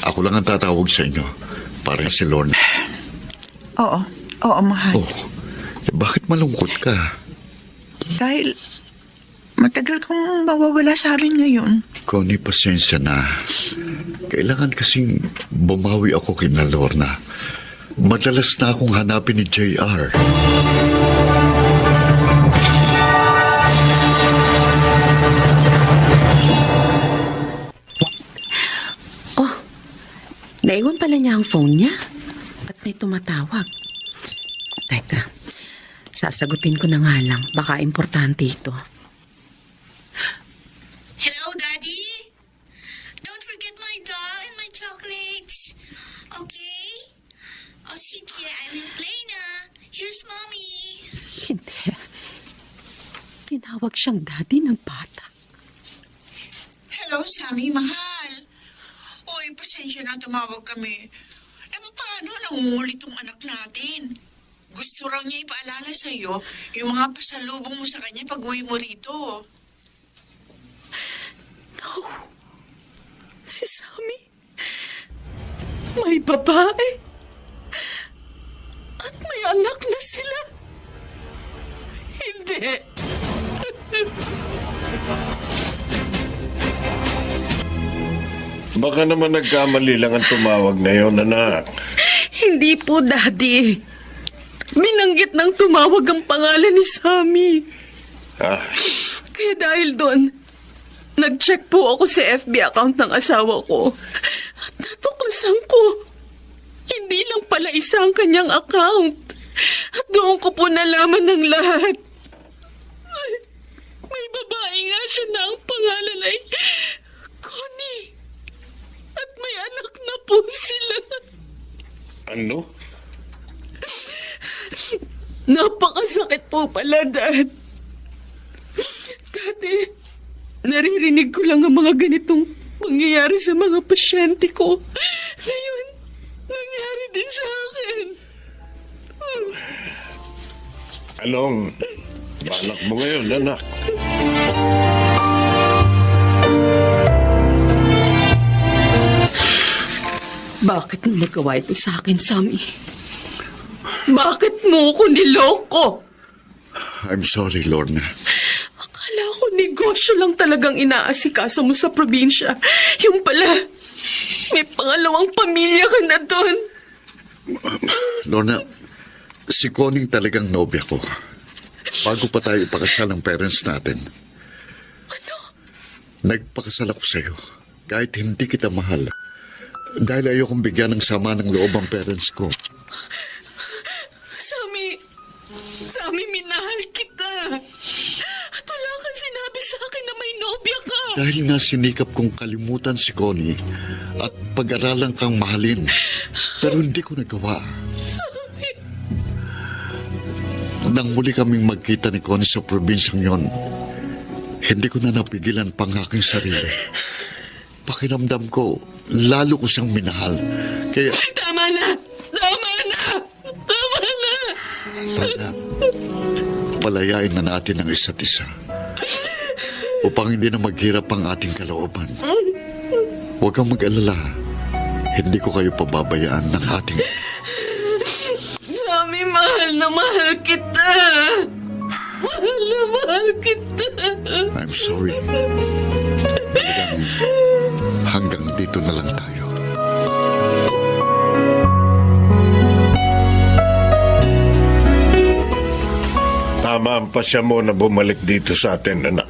Ako lang ang tatawag sa inyo. Para si Lorna. Oo, mahal. Bakit malungkot ka? Dahil matagal kang mawawala sa amin ngayon. Connie, pasensya na. Kailangan kasing bumawi ako kina Lorna. Madalas na akong hanapin ni JR. Naiwan pala niya ang phone niya. At may tumatawag. Teka, sasagutin ko na nga lang. Baka importante ito. Hello, Daddy? Don't forget my doll and my chocolates. Okay? Oh, sige, I will play na. Here's Mommy. Hindi. Tinawag siyang daddy ng bata. Hello, Sammy, mahal. Oy, pasensya na tumawag kami. Paano nangungulit tong anak natin? Gusto raw niya ipaalala sa'yo yung mga pasalubong mo sa kanya pag uwi mo rito. No. Si Sammy. May babae. At may anak na sila. Hindi. Baka naman nagkamali lang ang tumawag na yon, anak. Hindi po, Daddy. Binanggit ng tumawag ang pangalan ni Sammy. Kaya dahil doon, nag-check po ako sa FB account ng asawa ko. At natuklasan ko, hindi lang pala isa ang kanyang account. At doon ko po nalaman ng lahat. May babae nga siya na ang pangalan ay Connie. At may anak na po sila. Ano? Napakasakit po pala, Dad. Dati, naririnig ko lang ang mga ganitong pangyayari sa mga pasyente ko. Ngayon, nangyari din sa akin. Anong balak mo ngayon, anak? Bakit mo nagawa ito sa akin, Sammy? Bakit mo ko niloko? I'm sorry, Lorna. Akala ko negosyo lang talagang inaasikaso mo sa probinsya. Yung pala, may pangalawang pamilya ka na doon. Lorna, si Connie talagang nobya ko. Bago pa tayo ipakasal ng parents natin. Ano? Nagpakasal ako sa'yo. Kahit hindi kita mahal. Dahil ayokong bigyan ng sama ng loob ang parents ko. Sammy, minahal kita. At wala kang sinabi sa akin na may nobya ka. Dahil nga sinikap kong kalimutan si Connie at pag-aralan kang mahalin. Pero hindi ko nagawa. Nang muli kaming magkita ni Connie sa probinsyang yon, hindi ko na napigilan pang aking sarili. Pakiramdam ko, lalo ko siyang minahal. Kaya, Tama na! Lorna, palayain na natin ang isa't isa upang hindi na maghirap ang ating kalooban. Huwag kang mag-alala. Hindi ko kayo pababayaan ng ating... Sammy, mahal na mahal kita. Mahal na mahal kita. I'm sorry. Hanggang dito na lang tayo. Tama ang pasya mo na bumalik dito sa atin, anak.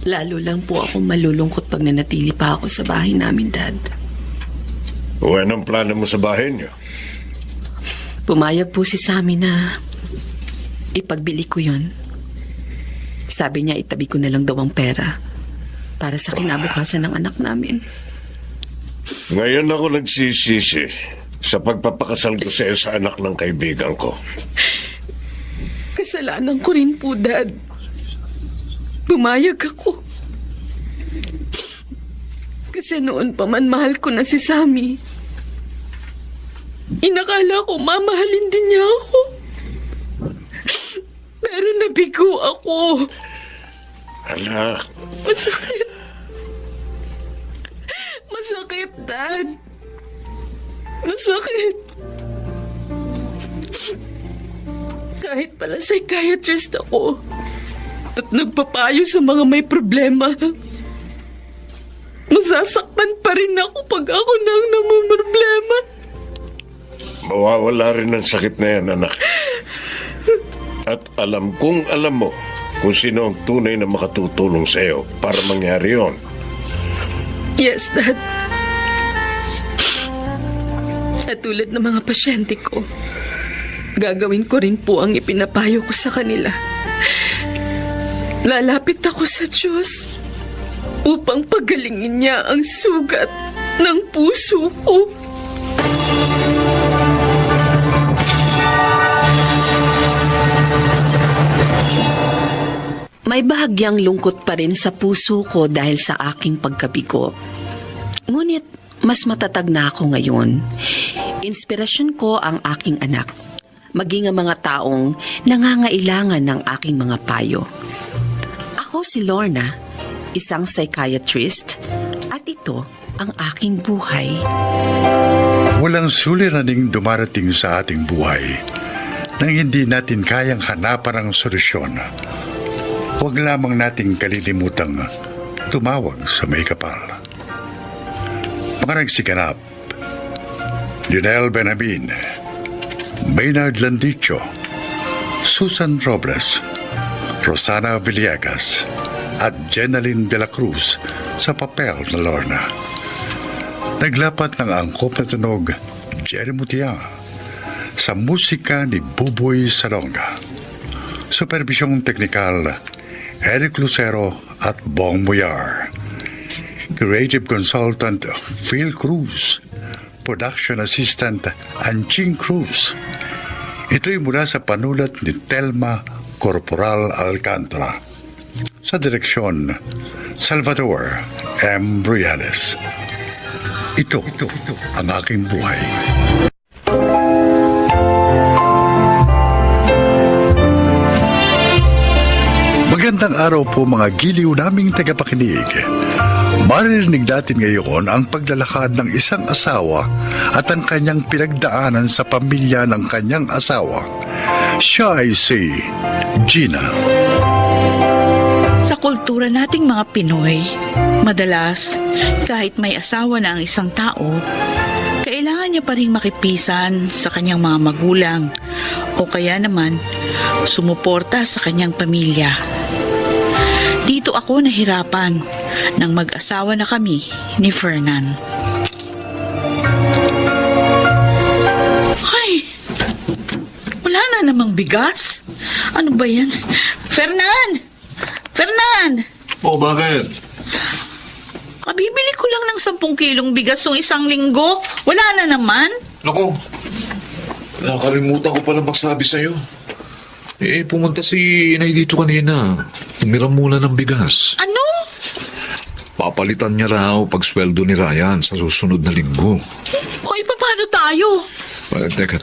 Lalo lang po ako malulungkot pag nanatili pa ako sa bahay namin, Dad. O anong plano mo sa bahay niyo? Pumayag po si Sammy na ipagbili ko yon. Sabi niya itabi ko na lang daw ang pera para sa kinabukasan ng anak namin. Ngayon ako nagsisisi sa pagpapakasal ko sa iyo sa anak ng kaibigan ko. Kasalanan ko rin po, Dad. Pumayag ako. Kasi noon pa man mahal ko na si Sammy. Inakala ko mamahalin din niya ako. Pero nabigo ako. Anak, Masakit. Masakit, Dad. Masakit. Kahit pala psychiatrist ako at nagpapayo sa mga may problema, masasaktan pa rin ako pag ako nang namumroblema. mawawala rin ang sakit na yan, anak. At alam kong alam mo kung sino ang tunay na makatutulong sa iyo para mangyari yon. Yes, Dad. At tulad ng mga pasyente ko, gagawin ko rin po ang ipinapayo ko sa kanila. Lalapit ako sa Diyos upang pagalingin niya ang sugat ng puso ko. May bahagyang lungkot pa rin sa puso ko dahil sa aking pagkabigo. Ngunit mas matatag na ako ngayon. Inspirasyon ko ang aking anak, maging ang mga taong nangangailangan ng aking mga payo. Ako si Lorna, isang psychiatrist, at ito ang aking buhay. Walang suliraning dumarating sa ating buhay nang hindi natin kayang hanapan ang solusyon. Huwag lamang nating kalilimutang tumawag sa may kapal. Mga nagsiganap: Lionel Benjamin, Maynard Landicho, Susan Robles, Rosana Villegas, at Jenaline de la Cruz sa papel na Lorna. Naglapat ng angkop na tunog, Jerry Mutia. sa musika ni Buboy Salonga. Supervisyong teknikal, Eric Lucero at Bong Muyar. Creative Consultant, Phil Cruz. Production Assistant, Anching Cruz. Ito'y mula sa panulat ni Telma Corporal Alcantara. Sa direksyon, Salvador M. Briales. Ito ang aking buhay. Magandang araw po mga giliw naming tagapakinig. Maririnig natin ngayon ang paglalakad ng isang asawa at ang kanyang pinagdaanan sa pamilya ng kanyang asawa. Siya ay si Gina. Sa kultura nating mga Pinoy, madalas, kahit may asawa na ang isang tao, kailangan niya pa rin makipisan sa kanyang mga magulang o kaya naman sumuporta sa kanyang pamilya. Dito ako nahirapan nang mag-asawa na kami ni Fernan. Ay! Wala na namang bigas? Ano ba yan? Fernan! Fernan! Oh, bakit? Kabibili ko lang ng 10 kilong bigas nung isang linggo. Wala na naman. Naku, nakalimutan ko pala magsabi sa'yo. Pumunta si inay dito kanina. Umiram muna ng bigas. Ano? Papalitan niya raw pag sweldo ni Ryan sa susunod na linggo. Hoy, paano tayo? Teka.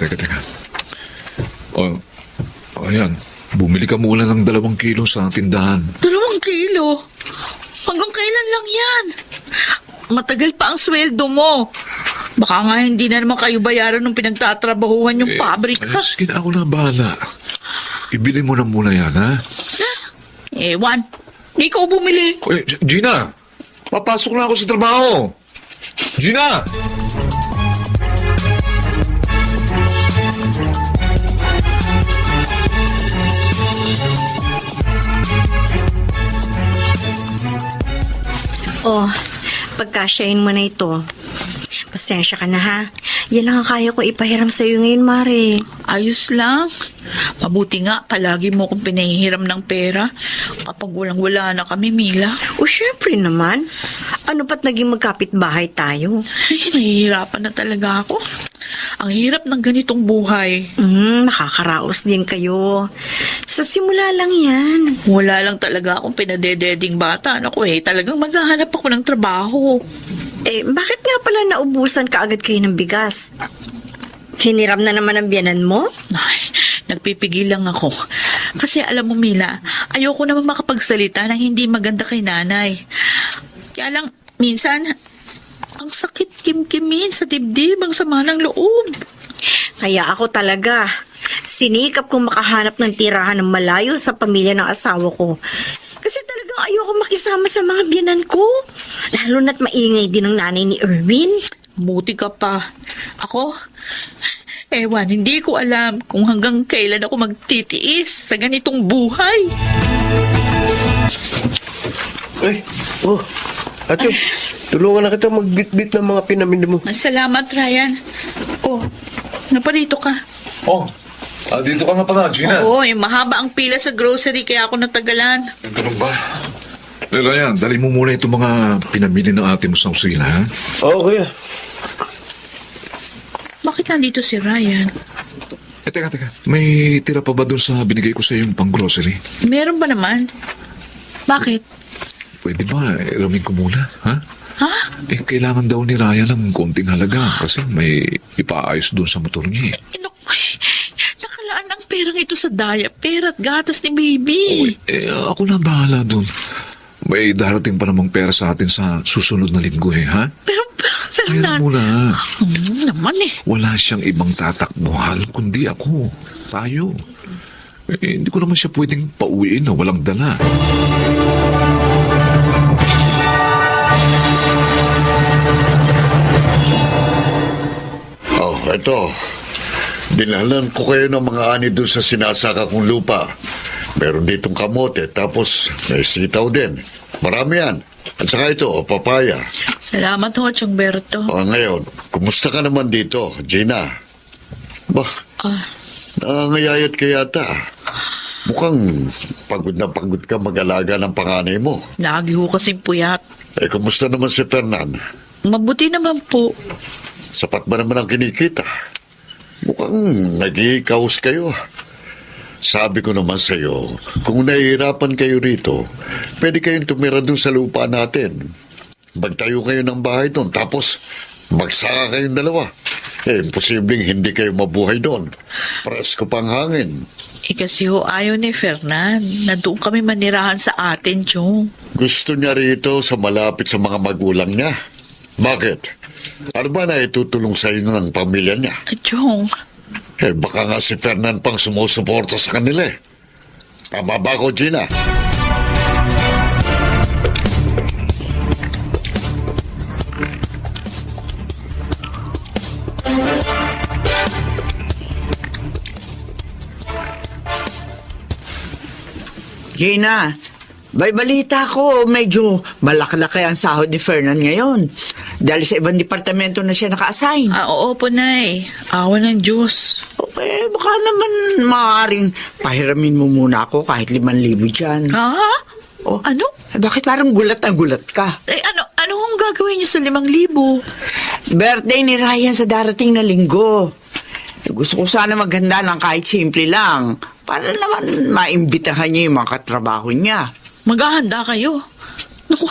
Ayan. Bumili ka muna ng 2 kilo sa tindahan. 2 kilo? Hanggang kailan lang yan? Matagal pa ang sweldo mo. Baka nga hindi na naman kayo bayaran nung pinagtatrabahuhan yung pabrika. Sige na, ako na bahala. Ibili mo na muna yan, ha? Ewan, di ikaw bumili. Gina! Papasok na ako sa trabaho! Gina! Oh, pagkasyahin mo na ito. Pasensya ka na ha. Yan lang ang kaya ko ipahiram sa'yo ngayon, Mare. Ayos lang. Mabuti nga, palagi mo kong pinahihiram ng pera kapag walang-wala na kami, Mila. O syempre naman. Ano pa't naging magkapit-bahay tayo? Ay, nahihirapan na talaga ako. Ang hirap ng ganitong buhay. Makakaraos din kayo. Sa simula lang yan. Wala lang talaga akong pinadededing bata. Ako talagang maghahanap ako ng trabaho. Bakit nga pala naubusan ka agad kayo ng bigas? Hiniram na naman ang biyanan mo? Ay, nagpipigil lang ako. Kasi alam mo, Mila, ayoko naman makapagsalita ng hindi maganda kay nanay. Kaya lang, minsan, ang sakit kimkimin sa dibdib, ang sama ng loob. Kaya ako talaga, sinikap kong makahanap ng tirahan ng malayo sa pamilya ng asawa ko. Kasi talagang ayoko makisama sa mga biyanan ko. Lalo na't maingay din ang nanay ni Erwin. Buti ka pa. Ako, ewan, hindi ko alam kung hanggang kailan ako magtitiis sa ganitong buhay. Ate, tulungan na kita magbitbit ng mga pinamili mo. Salamat, Ryan. Oh, naparito ka. Dito ka na pala, Gina. Oo, mahaba ang pila sa grocery kaya ako natagalan. Ganun ba? Ryan, dali mo muna itong mga pinamili ng ate mo sa usina, ha? Oo, kuya. Bakit nandito si Ryan? Teka. May tira pa ba doon sa binigay ko sa yung pang-grocery? Meron ba naman? Bakit? Pwede ba? Iramin ko muna, ha? Ha? Kailangan daw ni Ryan ng konting halaga kasi may ipaayos doon sa motor niya. Nakalaan ang perang ito sa diaper at gatas ni baby. Ako na bahala doon. May darating pa namang pera sa atin sa susunod na linggo, ha? Pero Kaya muna. naman Wala siyang ibang tatakbuhan kundi ako. Tayo. Hindi ko naman siya pwedeng pauwiin na walang dala. Ito. Dinalan ko kayo ng mga ani doon sa sinasaka kong lupa. Meron ditong kamote, tapos may sitaw din. Marami yan. At saka ito, papaya. Salamat ho, Chongberto. Ngayon, kumusta ka naman dito, Gina? Bah, nangangayayat ka yata. Mukhang pagod ka mag-alaga ng panganay mo. Lagi ho kasing puyat. Kumusta naman si Fernan? Mabuti naman po. Sapat ba naman ang kinikita? Mukhang nag-i-kaos kayo. Sabi ko naman sa'yo, kung nahihirapan kayo rito, pwede kayong tumira dun sa lupa natin. Magtayo kayo ng bahay doon, tapos magsaka kayong dalawa. Imposibleng hindi kayo mabuhay doon. Presko pang hangin. Kasi ho ayaw ni Fernan na doon kami manirahan sa atin, Chong. Gusto niya rito sa malapit sa mga magulang niya. Bakit? Ano ba na itutulong sa inyo ng pamilya niya? Chong, Baka nga si Fernan pang sumusuporta sa kanila eh. Tama ba ako, Gina? Gina, may balita ko, medyo malaki-laki ang sahod ni Fernan ngayon. Dahil sa ibang departamento na siya naka-assign. oo po, Nay. Awa ng Diyos. Okay, baka naman maaaring pahiramin mo muna ako kahit 5,000 dyan. Ha? Oh. Ano? Bakit parang gulat na gulat ka? Ano ang gagawin niyo sa 5,000? Birthday ni Ryan sa darating na linggo. Gusto ko sana maghanda ng kahit simple lang. Para naman maimbitahan niya yung mga katrabaho niya. Maghahanda kayo. Naku,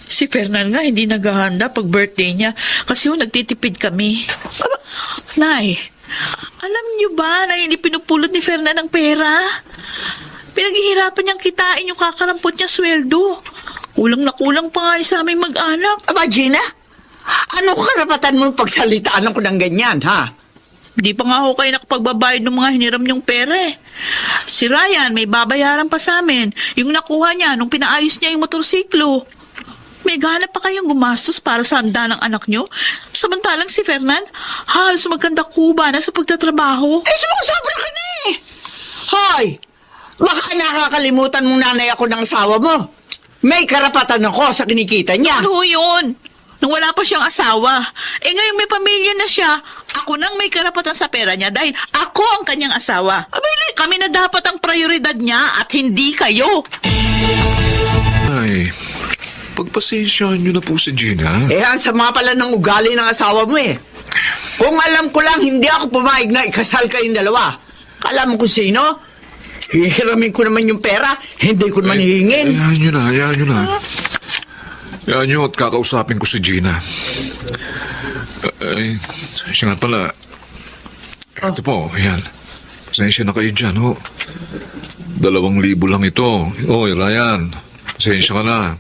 si Fernan nga hindi naghahanda pag birthday niya kasi nagtitipid kami. Nay, alam niyo ba na hindi pinupulot ni Fernan ang pera? Pinaghihirapan niyang kitain yung kakarampot niya sweldo. Kulang na kulang pa nga sa aming mag-anak. Aba, Gina, ano karapatan mo pagsalitaan ko ng ganyan, ha? Di pa nga ako kayo nakapagbabayad ng mga hiniram niyong pera eh. Si Ryan, may babayaran pa sa amin. Yung nakuha niya nung pinaayos niya yung motorsiklo. May ganap pa kayong gumastos para sa handa ng anak niyo? Samantalang si Fernan, halos magkanda kuba na sa pagtatrabaho. Sumasobra ka na eh! Hoy! Baka nakakalimutan mong nanay ako ng asawa mo. May karapatan ako sa kinikita niya. Ano yun? Nung wala pa siyang asawa. Ngayong may pamilya na siya, ako nang may karapatan sa pera niya dahil ako ang kanyang asawa. Abay, kami na dapat ang prioridad niya at hindi kayo. Ay, pagpasensyahan niyo na po si Gina. Ang sama pala ng ugali ng asawa mo eh. Kung alam ko lang, hindi ako pumayag na ikasal kayong dalawa. Kala mo kung sino? Hihiramin ko naman yung pera, hindi ko naman hihingin. Hayaan niyo na. Hayaan niyo at kakausapin ko si Gina. Siya nga pala. Ito po, ayan. Pasensya na kayo dyan, ho. 2,000 lang ito. Oy, Ryan, pasensya ka na.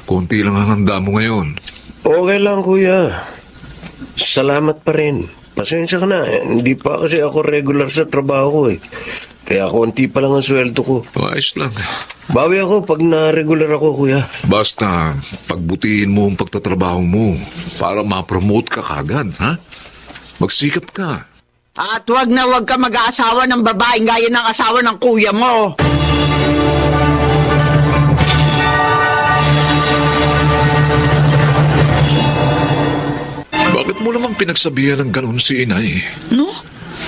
Konti lang ang handa mo ngayon. Okay lang, kuya. Salamat pa rin. Pasensya ka na. Hindi pa kasi ako regular sa trabaho ko eh. Kaya konti pa lang ang sweldo ko. Ayos lang. Bawi ako pag na-regular ako, kuya. Basta, pagbutihin mo ang pagtatrabaho mo para ma-promote ka kagad, ha? Magsikap ka. At wag ka mag-aasawa ng babaeng gaya ng asawa ng kuya mo. Bakit mo naman pinagsabihan ng ganun si inay? No?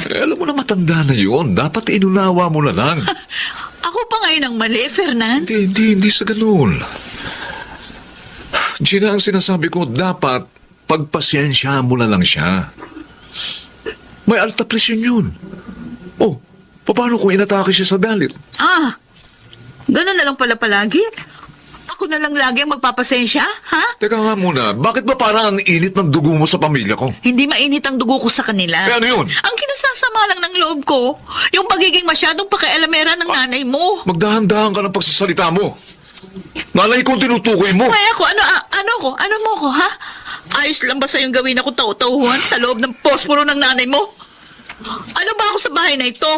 Alam mo na matanda na yun. Dapat inunawa mo na lang. Ako pa ngayon ang mali, Fernan. Hindi sa ganun. Gina, ang sinasabi ko, dapat pagpasensya mo na lang siya. May alta presyon yun. Oh, paano kung inatake siya sa galit? Ganun na lang pala palagi? Ako na lang lagi ang magpapasensya, ha? Teka nga muna, bakit ba parang ang init ng dugo mo sa pamilya ko? Hindi mainit ang dugo ko sa kanila. Eh, ano yun? Ang kinasasama lang ng loob ko, yung pagiging masyadong pakialamera ng nanay mo. Magdahan-dahan ka ng pagsasalita mo. Nanay ko tinutukoy mo. Kaya ako, ano mo ko, ha? Ayos lang ba sa'yong gawin ako tau-tauhan sa loob ng posporo ng nanay mo? Ano ba ako sa bahay na ito?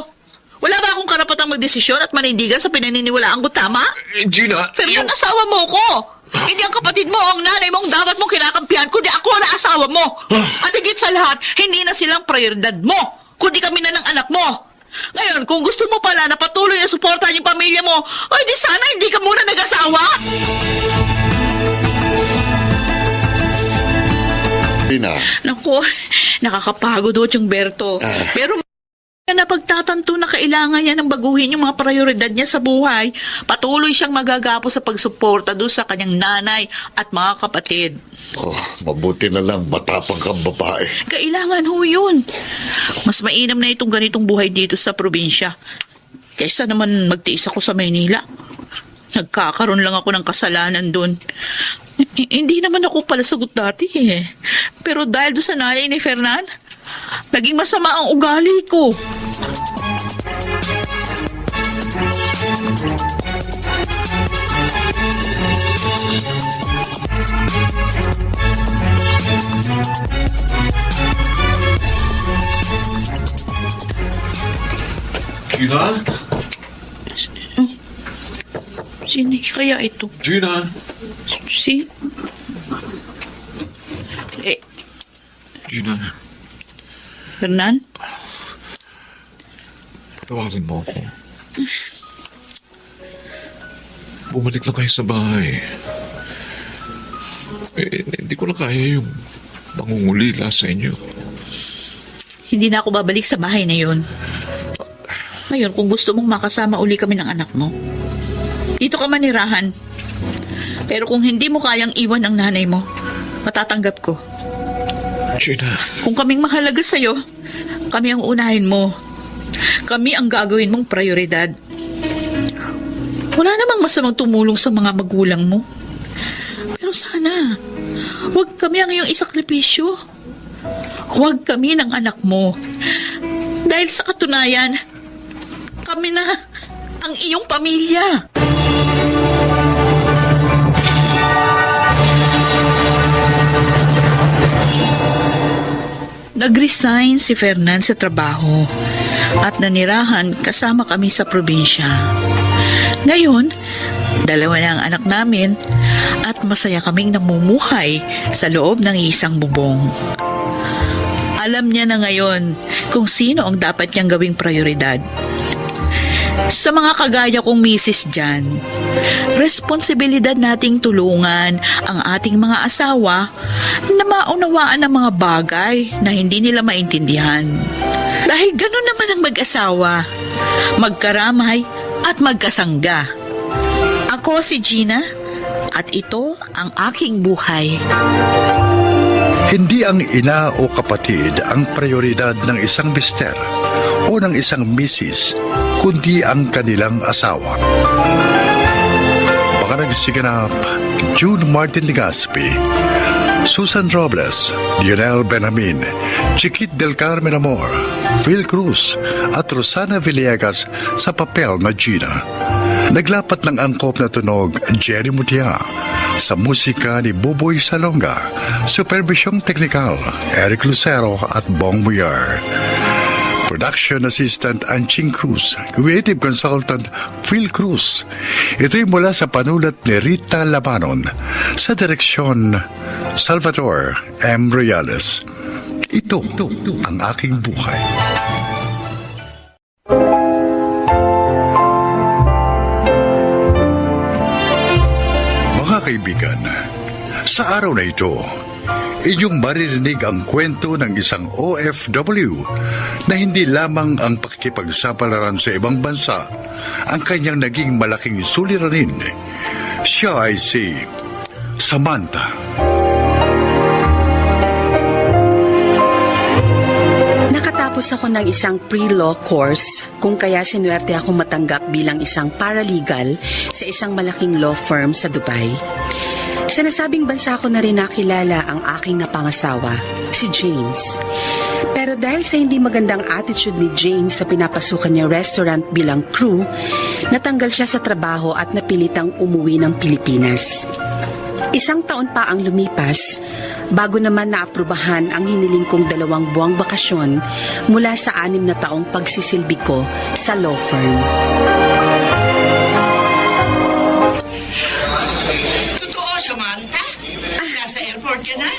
Wala ba akong karapatang magdesisyon at manindigan sa pinaniniwalaan ko tama? Gina, Fernan, asawa mo ko! Hindi ang kapatid mo o ang nanay mo ang dapat mong kinakampihan, kundi ako na asawa mo! At higit sa lahat, hindi na silang prioridad mo, kundi kami na ng anak mo! Ngayon, kung gusto mo pala na patuloy na suportahan yung pamilya mo, ay di sana hindi ka muna nag-asawa! Gina, Naku, nakakapagod ho, Berto. Pero na pagtatanto na kailangan niya ng baguhin yung mga prioridad niya sa buhay, patuloy siyang magagapo sa pagsuporta doon sa kanyang nanay at mga kapatid. mabuti na lang matapang kang babae. Kailangan ho yun. Mas mainam na itong ganitong buhay dito sa probinsya. Kaysa naman magtiis ako sa Maynila. Nagkakaroon lang ako ng kasalanan doon. Hindi naman ako pala sagot dati eh. Pero dahil doon sa nanay ni Fernan, naging masama ang ugali ko. Gina? Sino kaya ito? Gina? Si? Gina, Fernan? patawarin mo ako. Bumalik lang kayo sa bahay. Hindi ko na kaya yung mangungulila sa inyo. Hindi na ako babalik sa bahay na yun. Ngayon, kung gusto mong makasama uli kami ng anak mo, dito ka manirahan. Pero kung hindi mo kayang iwan ang nanay mo, matatanggap ko. Gina, Kung kaming mahalaga sa'yo, kami ang unahin mo. Kami ang gagawin mong prioridad. Wala namang masamang tumulong sa mga magulang mo. Pero sana, huwag kami ang iyong isakripisyo. Huwag kami ng anak mo. Dahil sa katunayan, kami na ang iyong pamilya. Nag-resign si Fernan sa trabaho at nanirahan kasama kami sa probinsya. Ngayon, dalawa na ang anak namin at masaya kaming namumuhay sa loob ng isang bubong. Alam niya na ngayon kung sino ang dapat niyang gawing prioridad. Sa mga kagaya kong misis dyan, responsibilidad nating tulungan ang ating mga asawa na maunawaan ang mga bagay na hindi nila maintindihan. Dahil gano'n naman ang mag-asawa, magkaramay at magkasangga. Ako si Gina at ito ang aking buhay. Hindi ang ina o kapatid ang prioridad ng isang mister o ng isang misis, kundi ang kanilang asawa. Mga nagsiganap, June Martin Legaspi, Susan Robles, Lionel Benjamin, Chiquit del Carmen Amor, Phil Cruz at Rosana Villegas sa papel na Gina. Naglapat ng angkop na tunog Jerry Mutia, sa musika ni Buboy Salonga, supervisyong teknikal Eric Lucero at Bong Muyar. Production Assistant Anching Cruz, Creative Consultant Phil Cruz. Ito'y mula sa panulat ni Rita Labanon, sa direksyon Salvador M. Reales. Ito ang aking buhay. Mga kaibigan, sa araw na ito, inyong maririnig ang kwento ng isang OFW na hindi lamang ang pakikipagsapalaran sa ibang bansa ang kanyang naging malaking suliranin. Siya ay si Samantha. Nakatapos ako ng isang pre-law course kung kaya sinuwerte akong matanggap bilang isang paralegal sa isang malaking law firm sa Dubai. Sa nasabing bansa ko na rin nakilala ang aking napangasawa, si James. Pero dahil sa hindi magandang attitude ni James sa pinapasukan niya restaurant bilang crew, natanggal siya sa trabaho at napilitang umuwi ng Pilipinas. Isang taon pa ang lumipas, bago naman naaprubahan ang hiniling kong 2 buwang bakasyon mula sa 6 na taong pagsisilbi ko sa law firm. Totoo, Samantha? Nasa airport ka na?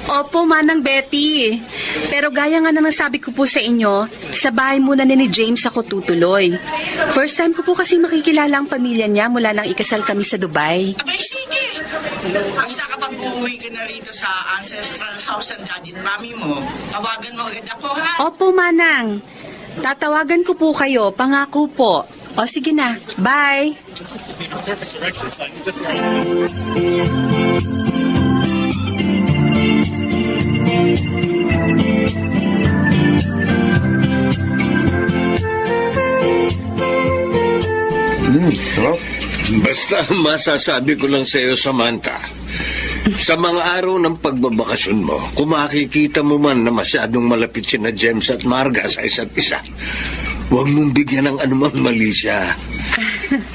Opo, Manang Betty. Pero gaya nga ng nasabi ko po sa inyo, sa bahay muna ni James ako tutuloy. First time ko po kasi makikilala ang pamilya niya mula nang ikasal kami sa Dubai. Abay, sige. Basta kapag uuwi ka na rito sa ancestral house ng daddy at mami mo, tawagan mo agad ako, ha? Opo, Manang. Tatawagan ko po kayo, pangako po. O sige na, bye. Sarap. Basta masasabi ko lang sa iyo, Samantha, sa mga araw ng pagbabakasyon mo, kung makikita mo man na masyadong malapit sina James at Marga sa isa't isa, huwag mong bigyan ng anumang mali siya.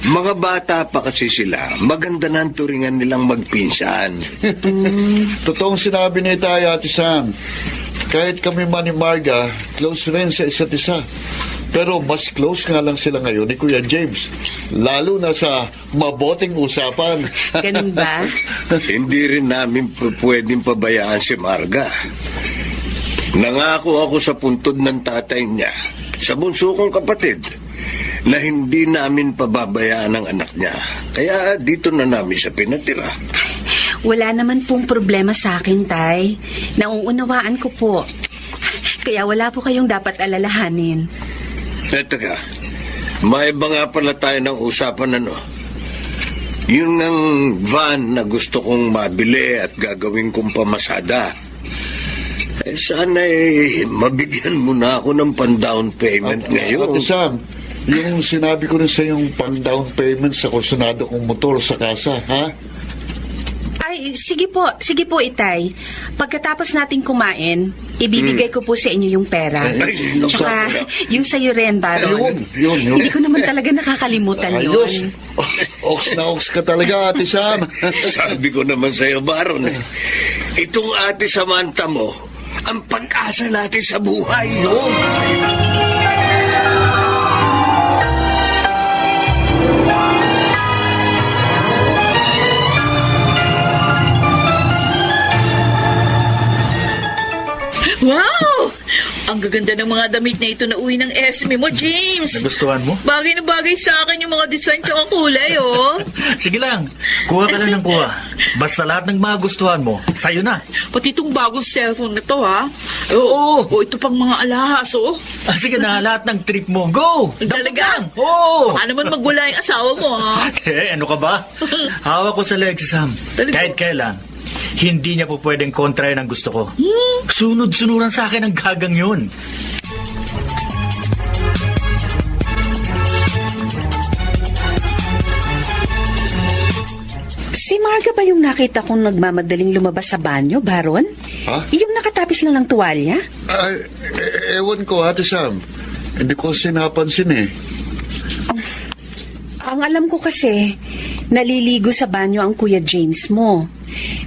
Mga bata pa kasi sila, maganda na ang turingan nilang magpinsan. Totoong sinabi ni Tay, Ate Sam. Kahit kami man ni Marga, close rin sa isa't isa. Pero mas close nga lang sila ngayon ni Kuya James. Lalo na sa maboting usapan. Ganun ba? Hindi rin namin pwedeng pabayaan si Marga. Nangako ako sa puntod ng tatay niya, sa bunso kong kapatid, na hindi namin pababayaan ang anak niya. Kaya dito na namin siya pinatira. Wala naman pong problema sa akin, Tay. Nauunawaan ko po. Kaya wala po kayong dapat alalahanin. Teka, may iba nga pala tayo ng usapan Yun ang van na gusto kong mabili at gagawin kong pamasada. Sana mabigyan mo na ako ng pan-down payment ngayon. Ate Sam, yung sinabi ko rin sa yung pang-down payment sa kusunado kong motor sa kasa, ha? Ay, sige po, Itay. Pagkatapos nating kumain, ibibigay ko po sa inyo yung pera. Ay, Tsaka, yung sa'yo rin, Baron. Yun. Hindi ko naman talaga nakakalimutan Ayos. yun. Oks na oks ka talaga, Ate Sam. Sabi ko naman sa'yo, Baron, itong Ate Samantha mo, ang pag-asa natin sa buhay. Wow! Ang gaganda ng mga damit na ito na uwi ng SME mo, James. Nagustuhan mo? Bagay na bagay sa akin yung mga design tsaka kulay, oh. Sige lang, kuha ka lang ng kuha. Basta lahat ng mga gustuhan mo, sa'yo na. Pati itong bagong cellphone na to, ha? Oo. Oh, ito pang mga alahas, oh. Sige na, lahat ng trip mo, go! Talaga? Oo! Baka naman magwala yung asawa mo, ha? Ano ka ba? Hawak ko sa legs, Sam. Talaga? Kahit kailan, hindi niya po pwedeng kontrahin ang gusto ko. Sunod-sunuran sa akin ang gagang yun. Si Marga ba yung nakita kong nagmamadaling lumabas sa banyo, Baron? Ha? Yung nakatapis lang ng tuwalya? Ay, ewan ko, Ate Sam. Hindi ko sinapansin eh. Ang alam ko kasi, naliligo sa banyo ang Kuya James mo.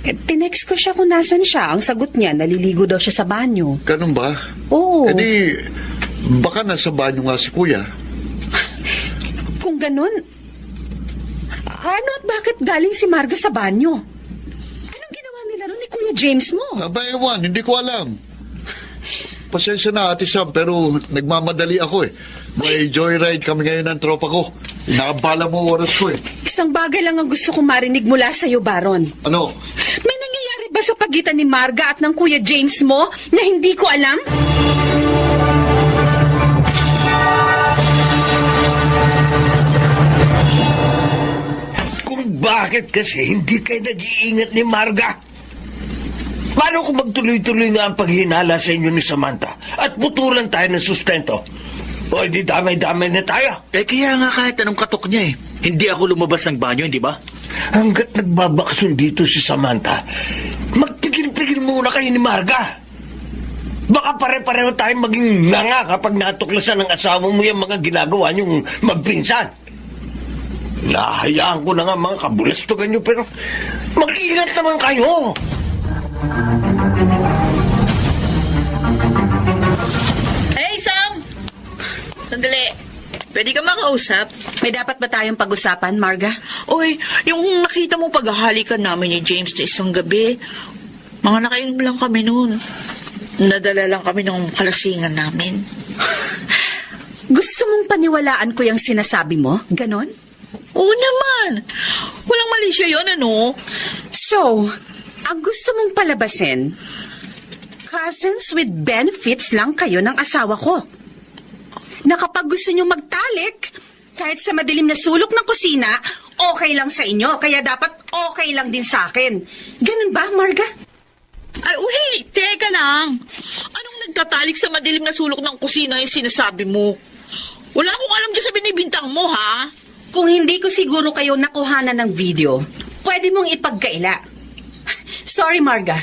Tinext ko siya kung nasan siya. Ang sagot niya, naliligo daw siya sa banyo. Ganun ba? Oo. Eh di, baka nasa banyo nga si Kuya. Kung ganun, ano at bakit galing si Marga sa banyo? Anong ginawa nila ron ni Kuya James mo? Aba, ewan, hindi ko alam. Pasensya na, Ate Sam, pero nagmamadali ako eh. May joyride kami ngayon ng tropa ko. Inaabala mo oras ko eh. Isang bagay lang ang gusto kong marinig mula sa'yo, Baron. Ano? May nangyayari ba sa pagitan ni Marga at ng Kuya James mo na hindi ko alam? Kung bakit kasi hindi kayo nag-iingat ni Marga? Paano kung magtuloy-tuloy nga ang paghinala sa inyo ni Samantha at putulan tayo ng sustento? O di damay-damay na tayo. Kaya nga kahit anong katok niya hindi ako lumabas ng banyo, hindi ba? Hanggat nagbabakasyon dito si Samantha, magpigil-pigil muna kayo ni Marga. Baka pare-pareho tayong maging nanga kapag natuklasan ng asawa mo yung mga ginagawa niyong magpinsan. Nahayaan ko na nga mga kabulastugan niyo, pero mag-ingat naman kayo. Hey, Sam! Sandali. Pwede ka makausap? May dapat ba tayong pag-usapan, Marga? Oy, yung nakita mo paghahalikan namin ni James na isang gabi, mga nakainom lang kami noon. Nadala lang kami ng kalasingan namin. Gusto mong paniwalaan ko yung sinasabi mo? Ganon? Oo naman. Walang mali siya yun, ano? So, ang gusto mong palabasin, cousins with benefits lang kayo ng asawa ko. Na kapag gusto nyo magtalik, kahit sa madilim na sulok ng kusina, okay lang sa inyo, kaya dapat okay lang din sa akin. Ganun ba, Marga? Ay, wait! Teka lang! Anong nagtatalik sa madilim na sulok ng kusina yung sinasabi mo? Wala akong alam dyan sa binibintang mo, ha? Kung hindi ko siguro kayo nakuhanan ng video, pwede mong ipagkaila. Sorry, Marga.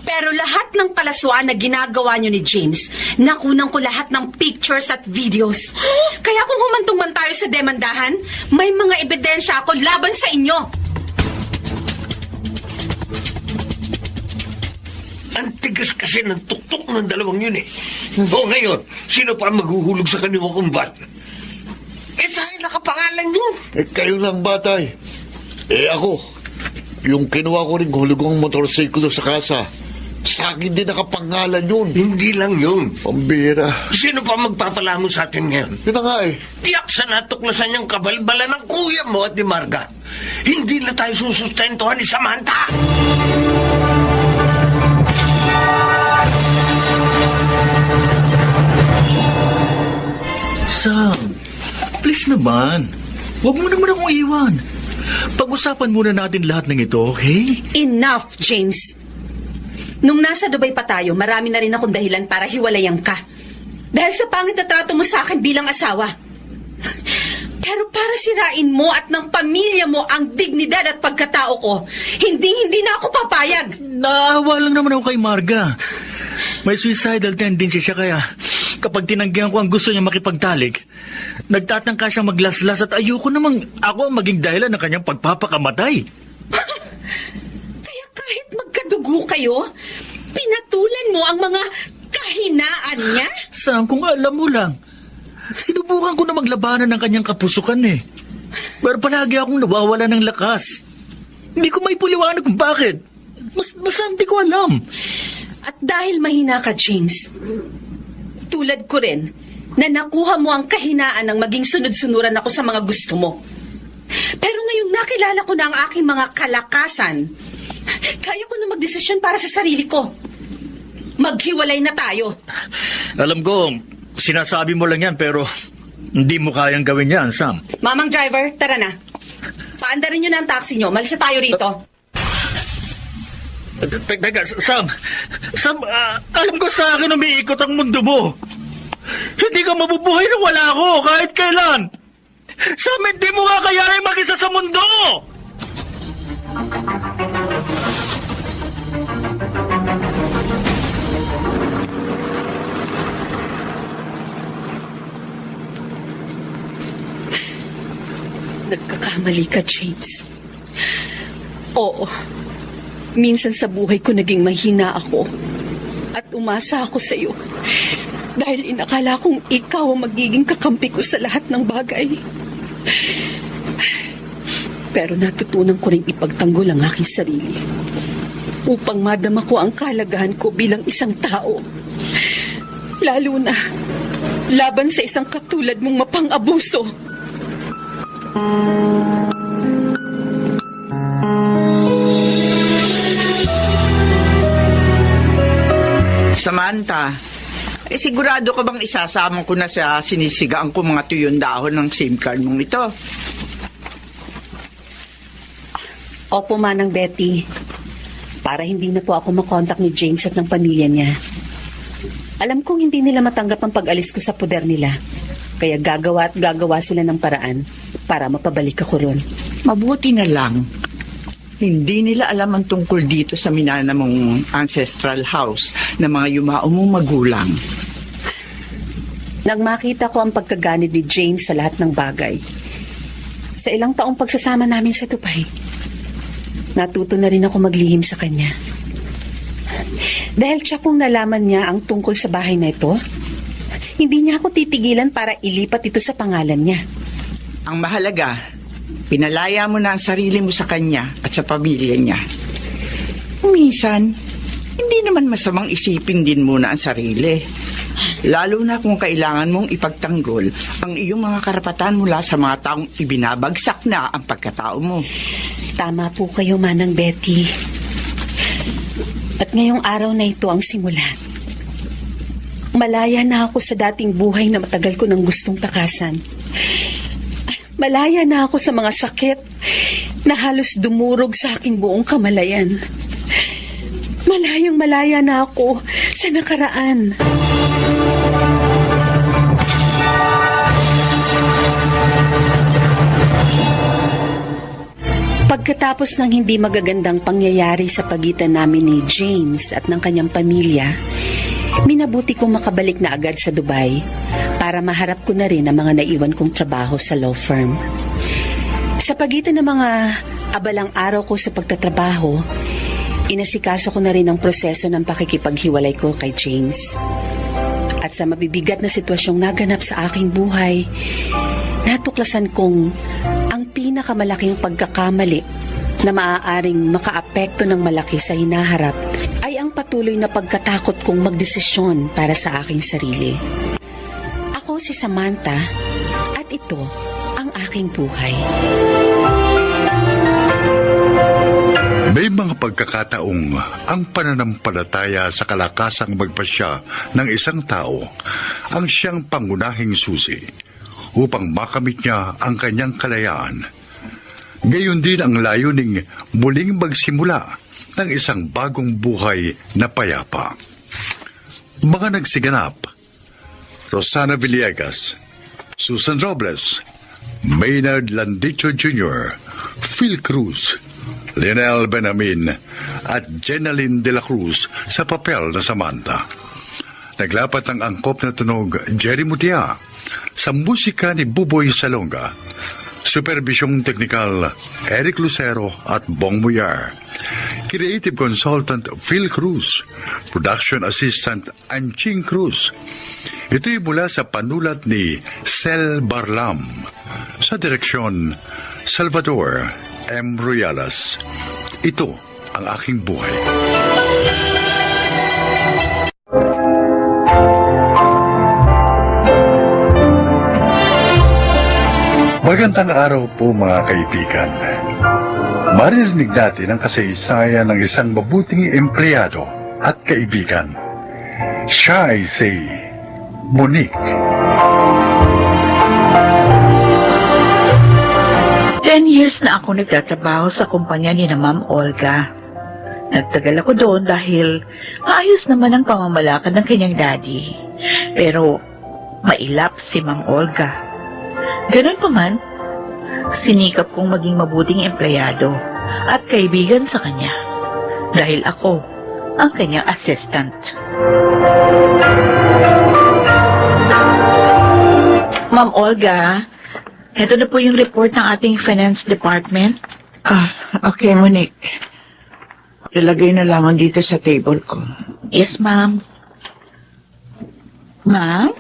Pero lahat ng kalaswaan na ginagawa nyo ni James, nakunan ko lahat ng pictures at videos. Kaya kung humantong man tayo sa demandahan, may mga ebidensya ako laban sa inyo. Ang tigas kasi ng tuktok ng dalawang yun eh. O ngayon, sino pa ang maghuhulog sa kanyang kumbat? Sa'yo nakapangalan yun. Kayo lang batay. Ako, yung kinuha ko rin hulugong motorsiklo sa kasa, sa akin din nakapangalan yun. Hindi lang yun. Pambira. Sino pa magpapalamon sa atin ngayon? Yun na nga eh. Tiyak sa natuklasan niyang kabalbala ng kuya mo at ni Marga. Hindi na tayo susustentuhan ni Samantha. Sam, please naman. Huwag mo naman akong iwan. Pag-usapan muna natin lahat ng ito, okay? Enough, James. Nung nasa Dubai pa tayo, marami na rin akong dahilan para hiwalayan ka. Dahil sa pangit na trato mo sa akin bilang asawa. Pero para sirain mo at ng pamilya mo ang dignidad at pagkatao ko, hindi na ako papayag. Naawa lang naman ako kay Marga. May suicidal tendency siya kaya kapag tinanggihan ko ang gusto niya makipagtalik, nagtatangka siya maglaslas at ayoko namang ako ang maging dahilan ng kanyang pagpapakamatay. Kaya kahit magkadugo kayo, pinatulan mo ang mga kahinaan niya? Sam, kung alam mo lang, sinubukan ko na maglabanan ng kanyang kapusukan eh. Pero palagi akong nawawala ng lakas. Hindi ko may puliwanag kung bakit. Basta hindi ko alam. At dahil mahina ka, James, tulad ko rin, na nakuha mo ang kahinaan ng maging sunod-sunuran ako sa mga gusto mo. Pero ngayong nakilala ko na ang aking mga kalakasan, kaya ko na magdesisyon para sa sarili ko. Maghiwalay na tayo. Alam ko, sinasabi mo lang yan pero hindi mo kayang gawin yan, Sam. Mamang driver, tara na. Paandarin nyo na ang taxi nyo. Malis na tayo rito. Teka, Sam, alam ko sa akin umiikot ang mundo mo. Hindi ka mabubuhay nang wala ako kahit kailan. Sam, hindi mo nga kayanin mag-isa sa mundo. Nagkakamali ka, James. Oo. Minsan sa buhay ko naging mahina ako. At umasa ako sa iyo. Dahil inakala kong ikaw ang magiging kakampi ko sa lahat ng bagay. Pero natutunan ko rin ipagtanggol ang aking sarili. Upang madama ko ang kalagahan ko bilang isang tao. Lalo na laban sa isang katulad mong mapang-abuso. Samantha, sigurado ka bang isasama ko na sa sinisigaan ko mga tuyon dahon ng SIM card mong ito? Opo, Manang Betty. Para hindi na po ako makontak ni James at ng pamilya niya. Alam kong hindi nila matanggap ang pag-alis ko sa poder nila. Kaya gagawa at gagawa sila ng paraan para mapabalik ako ron. Mabuti na lang. Hindi nila alam ang tungkol dito sa minana mong ancestral house na mga yumao mong magulang. Nang makita ko ang pagkaganid ni James sa lahat ng bagay, sa ilang taong pagsasama namin sa Dubai, natuto na rin ako maglihim sa kanya. Dahil siya kung nalaman niya ang tungkol sa bahay na ito, hindi niya ako titigilan para ilipat ito sa pangalan niya. Ang mahalaga, pinalaya mo na ang sarili mo sa kanya at sa pamilya niya. Minsan, hindi naman masamang isipin din muna ang sarili. Lalo na kung kailangan mong ipagtanggol ang iyong mga karapatan mula sa mga taong ibinabagsak na ang pagkatao mo. Tama po kayo, Manang Betty. At ngayong araw na ito ang simula. Malaya na ako sa dating buhay na matagal ko nang gustong takasan. Malaya na ako sa mga sakit na halos dumurog sa aking buong kamalayan. Malayang malaya na ako sa nakaraan. Pagkatapos ng hindi magagandang pangyayari sa pagitan namin ni James at ng kanyang pamilya, minabuti kong makabalik na agad sa Dubai para maharap ko na rin ang mga naiwan kong trabaho sa law firm. Sa pagitan ng mga abalang araw ko sa pagtatrabaho, inasikaso ko na rin ang proseso ng pakikipaghiwalay ko kay James. At sa mabibigat na sitwasyong naganap sa aking buhay, natuklasan kong ang pinakamalaking pagkakamali na maaaring makaapekto ng malaki sa hinaharap ay ang patuloy na pagkatakot kong magdesisyon para sa aking sarili. Ako si Samantha at ito ang aking buhay. May mga pagkakataong ang pananampalataya sa kalakasang magpasya ng isang tao ang siyang pangunahing susi upang makamit niya ang kanyang kalayaan. Gayon din ang layuning muling magsimula ng isang bagong buhay na payapa. Mga nagsiganap: Rosana Villegas, Susan Robles, Maynard Landicho Jr., Phil Cruz, Lionel Benamin at Jenaline de la Cruz sa papel na Samantha. Naglapat ang angkop na tunog Jerry Mutia, sa musika ni Buboy Salonga, supervisyong teknikal Eric Lucero at Bong Muyar, creative consultant Phil Cruz, production assistant Anching Cruz. Ito'y mula sa panulat ni Sel Barlam, sa direksyon Salvador M. Royalas. Ito ang aking buhay. Magandang araw po mga kaibigan. Maririnig natin ang kasaysayan ng isang mabuting empleyado at kaibigan. Siya ay si Monique. 10 years na ako nagtatrabaho sa kumpanya ni na Ma'am Olga. Nagtagal ako doon dahil maayos naman ang pamamalakad ng kanyang daddy. Pero mailap si Ma'am Olga. Ganun pa man, sinikap kong maging mabuting empleyado at kaibigan sa kanya dahil ako ang kanyang assistant. Ma'am Olga, ito na po yung report ng ating finance department. Okay, Monique. Ilagay na lamang dito sa table ko. Yes, ma'am. Ma'am?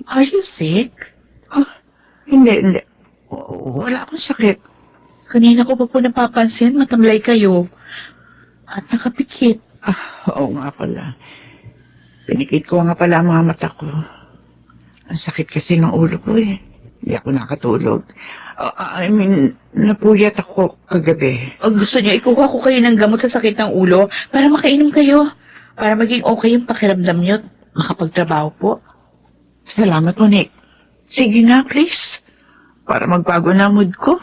Are you sick? Hindi. Wala akong sakit. Kanina ko pa po napapansin, matamlay kayo. At nakapikit. Oo nga pala. Pinikit ko nga pala ang mga mata ko. Ang sakit kasi ng ulo ko eh. Hindi ako nakatulog. Napuyat ako kagabi. Gusto niyo ikuha ko kayo ng gamot sa sakit ng ulo para makainom kayo. Para maging okay yung pakiramdam niyo at makapagtrabaho po. Salamat, Monique. Sige nga, please. Para magbago na mood ko.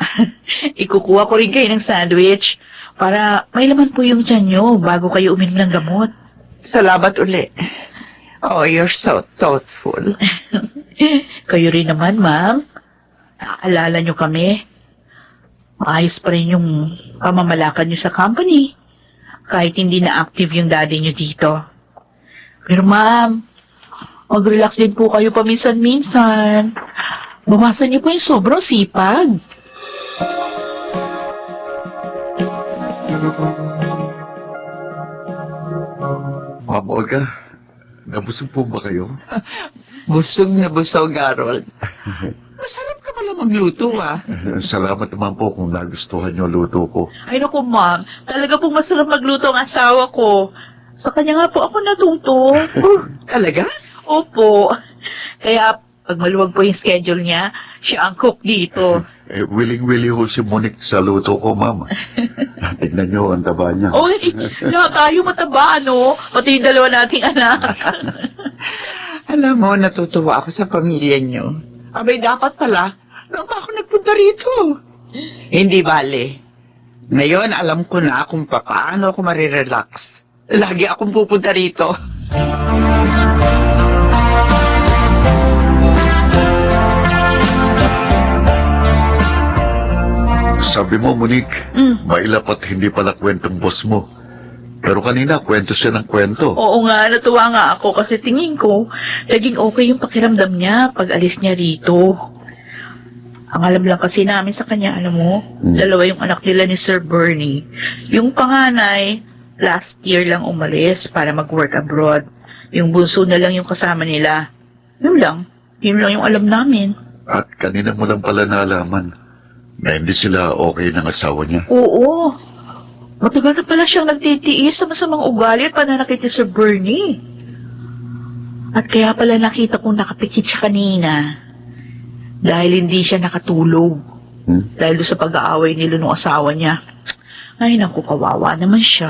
Ikukuha ko rin kayo ng sandwich para may laman po yung tiyan niyo bago kayo uminom ng gamot. Salamat uli. Oh, you're so thoughtful. Kayo rin naman, ma'am. Naaalala niyo kami. Maayos pa rin yung pamamalakad niyo sa company. Kahit hindi na active yung daddy niyo dito. Pero ma'am, mag-relax din po kayo paminsan-minsan. Bumasa niyo po yung sobrang sipag. Ma'am Olga, nabusog po ba kayo? Busog na busog, Harold. Masarap ka pala magluto, ah. Salamat naman po kung nagustuhan niyo luto ko. Ay naku ma'am, talaga pong masarap magluto ang asawa ko. Sa kanya nga po ako natuto. Talaga? Opo. Kaya pag maluwag po yung schedule niya, siya ang cook dito. Willing-willing ho si Monique sa luto ko, ma'am. Tignan niyo ang taba niya. Oy, lahat tayo mataba, no? Pati yung dalawa nating anak. Alam mo, natutuwa ako sa pamilya niyo. Abay, dapat pala, nung pa ako nagpunta rito. Hindi bale. Ngayon, alam ko na kung paano ako marirelax. Lagi akong pupunta rito. Sabi mo, Monique, mailapat hindi pala kwentong boss mo. Pero kanina, kwento siya ng kwento. Oo nga, natuwa nga ako kasi tingin ko, naging okay yung pakiramdam niya pag alis niya rito. Ang alam lang kasi namin sa kanya, alam mo, dalawa yung anak nila ni Sir Bernie. Yung panganay, last year lang umalis para mag-work abroad. Yung bunso na lang yung kasama nila. Yun lang yung alam namin. At kanina mo lang pala nalaman na hindi sila okay ng asawa niya. Oo. Matagal na pala siyang nagtitiis sa masamang ugali at pananakit ni Sir Bernie. At kaya pala nakita kong nakapikit siya kanina. Dahil hindi siya nakatulog. Dahil doon sa pag-aaway nila ng asawa niya. Ay, naku, kawawa naman siya.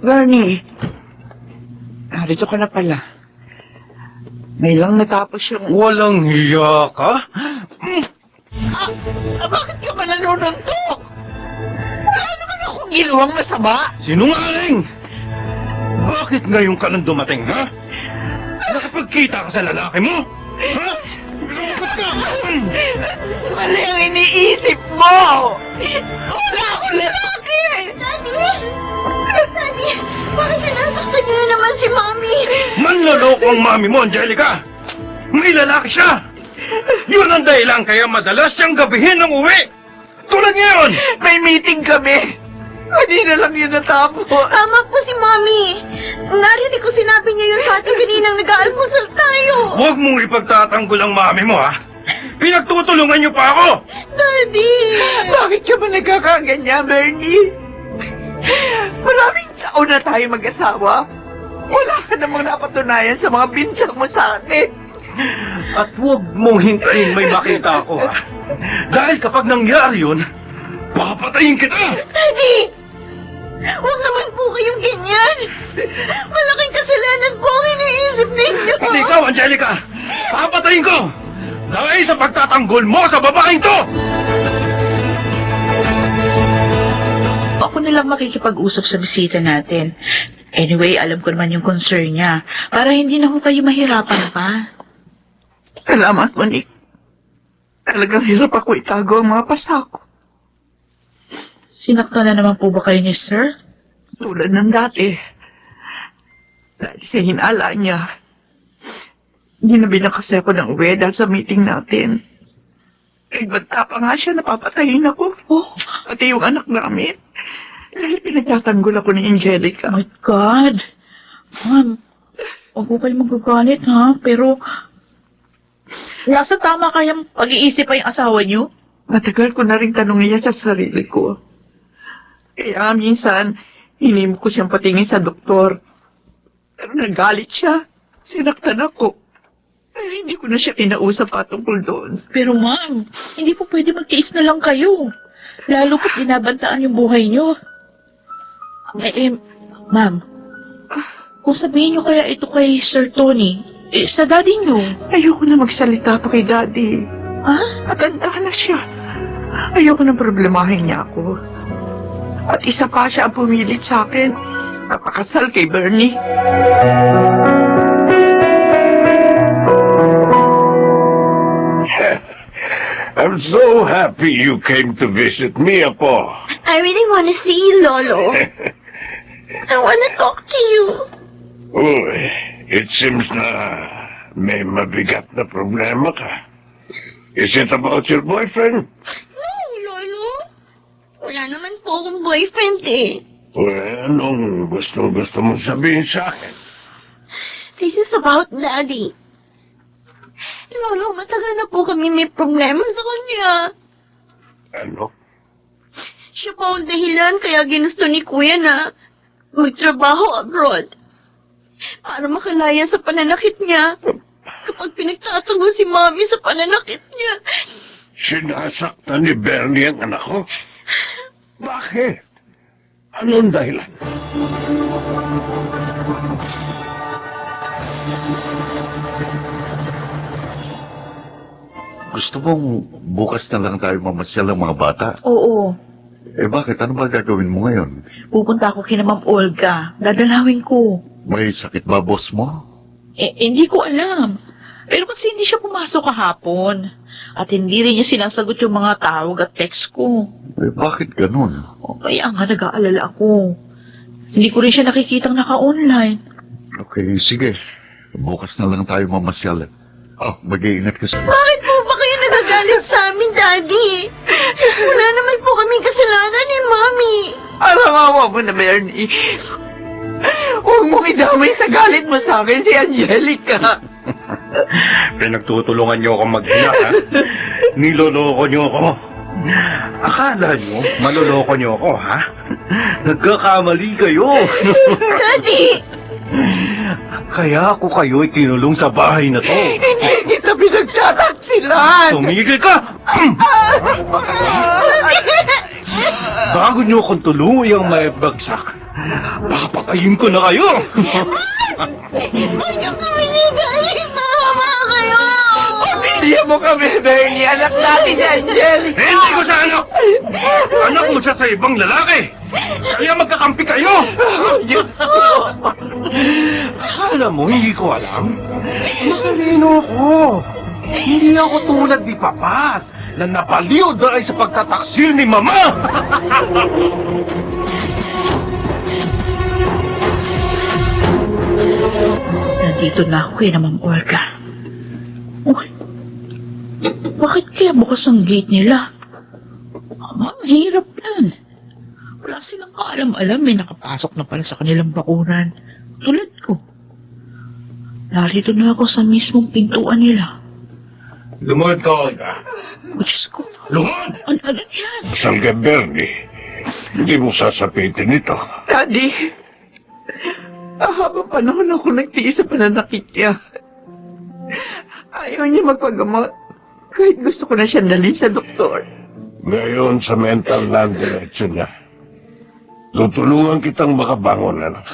Bernie. Narito ka na pala. May lang natapos yung... Walang hiya ka? Bakit ka ba nanununtok? Wala naman akong ginawang masama. Sinungaling! Bakit ngayon ka nang dumating, ha? Nakapagkita ka sa lalaki mo? Ha? Bakit ka? Mali ang iniisip mo! Wala akong lalaki! Daddy, bakit sinasaktan niyo na naman si Mami? Manloloko ang mami mo, Angelica! May lalaki siya! Yun ang dahilan kaya madalas siyang gabihin ng uwi! Tulad ngayon! May meeting kami! Hindi na lang yun natapos. Tama po si Mami. Narinig ko sinabi niya yun sa ating kaninang nag-aalmusal tayo. Huwag mong ipagtatanggol ang mami mo, ha? Pinagtutulungan niyo pa ako! Daddy! Bakit ka ba nagkakaganyan, Bernie? Maraming taon na tayo mag-asawa. Wala ka namang napatunayan sa mga binsang mo sa akin. At huwag mong hintayin may makita ako, ha? Dahil kapag nangyari yun, papatayin kita! Daddy! Huwag naman po kayong ganyan. Malaking kasalanan po ang iniisip ninyo. At ikaw, Angelica, papatayin ko! Dahil sa pagtatanggol mo sa babaeng to! Ako na lang makikipag-usap sa bisita natin. Anyway, alam ko naman yung concern niya. Para hindi na ho kayo mahirapan pa. Salamat, Monique. Talagang hirap ako itago ang mga pasako. Sinaktan na naman po ba kayo ni Sir? Tulad ng dati. Dahil sa hinala niya, ginabi na kasi ako ng uwi dahil sa meeting natin. Nagbanta pa nga siya, napapatayin ako. Oh, Pati yung anak namin. Dahil pinagtatanggol ako ni Angelica. my God. Ma'am, huwag po kayo magagalit, ha? Pero, nasa tama kayang pag-iisip pa yung asawa niyo? Matagal ko na rin tanongin niya sa sarili ko. Kaya minsan, hinimo ko siyang patingin sa doktor. Pero nagalit siya. Sinaktan ako. Eh, hindi ko na siya kinausap patungkol doon. Pero ma'am, hindi po pwede magtiis na lang kayo. Lalo pat binabantaan yung buhay niyo. Ma'am, kung sabihin niyo kaya ito kay Sir Tony, sa daddy niyo. Ayoko na magsalita pa kay Daddy. Ha? Matanda na siya. Ayoko na problemahin niya ako. At isa pa siya ang pumilit sa akin. Napakasal kay Bernie. I'm so happy you came to visit me, Apo. I really want to see you, Lolo. I want to talk to you. Uy, it seems na may mabigat na problema ka. Is it about your boyfriend? No, Lolo. Wala naman po akong boyfriend eh. Well, anong gusto mo sabihin sa akin? This is about Daddy. Lolo, matagal na po kami may problema sa kanya. Ano? Siya po ang dahilan kaya ginusto ni Kuya na magtrabaho abroad para makalaya sa pananakit niya kapag pinagtatanggol si Mami sa pananakit niya. Sinasaktan ni Bernie ang anak ko? Bakit? Anong dahilan? Gusto mong bukas na lang tayo mamasyal ng mga bata? Oo. Eh bakit? Ano ba gagawin mo ngayon? Pupunta ako kina Ma'am Olga. Dadalawin ko. May sakit ba boss mo? Hindi ko alam. Pero kasi hindi siya pumasok kahapon. At hindi rin niya sinasagot yung mga tawag at text ko. Eh bakit ganun? Kaya nga nag-aalala ako. Hindi ko rin siya nakikitang naka-online. Okay, sige. Bukas na lang tayo mamasyal. Mag-iingat ka sa... Bakit po ba kayo nagagalit sa amin, Daddy? Wala naman po kaming kasalanan ni Mami. Arangawa mo na, Bernie. Huwag mong idamay sa galit mo sa akin si Angelica. Pinagtutulungan niyo ako mag-ina, ha? Niloloko niyo ako. Akala niyo, maloloko niyo ako, ha? Nagkakamali kayo. Daddy! Kaya ako kayo itinulong sa bahay na to. Hindi kita pinagtataksilan. Tumigil ka! Bago niyo akong tuluyang may bagsak, papatayin ko na kayo! Huwag niyo kami nigaling, Mama kayo! Pamilya mo kami, Bernie. Anak natin si Angelica. Hindi ko sa anak! Anak mo siya sa ibang lalaki! Kaya magkakampi kayo! Diyos ko. Akala mo, hindi ko alam? Matalino ko! Hindi ako tulad ni Papa na napaliw dahil sa pagtataksil ni Mama! Nandito na ako kay Ma'am Olga. Uy, bakit kaya bukas ang gate nila? Mahirap yan. Wala silang kaalam-alam, may nakapasok na pala sa kanilang bakuran. Tulad ko. Narito na ako sa mismong pintuan nila. Lumod ka, Olga. O Diyos ko, Lumod! ano yan? San Bernie, hindi mo sasapitin ito. Daddy, habang panahon ako nagtiis sa pananakit niya. Ayaw niya magpagamot. Kahit gusto ko na siya dalhin sa doktor. Ngayon sa mental na ang direksyon niya. Tutulungan kitang makabangon, anak.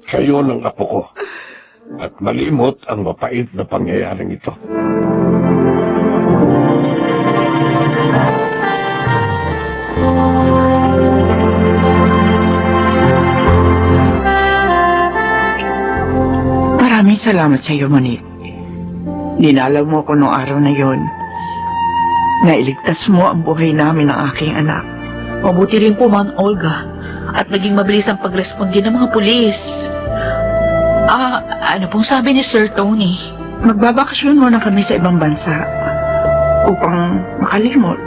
Kayo ng apo ko. At malimot ang mapait na pangyayaring ito. Maraming salamat sa iyo, Monique. Dinalaw mo ko noong araw na yon. Nailigtas mo ang buhay namin ng aking anak. Mabuti rin po, Ma'am Olga. At naging mabilis ang pagresponde ng mga pulis. Ano pong sabi ni Sir Tony? Magbabakasyon muna kami sa ibang bansa upang makalimot.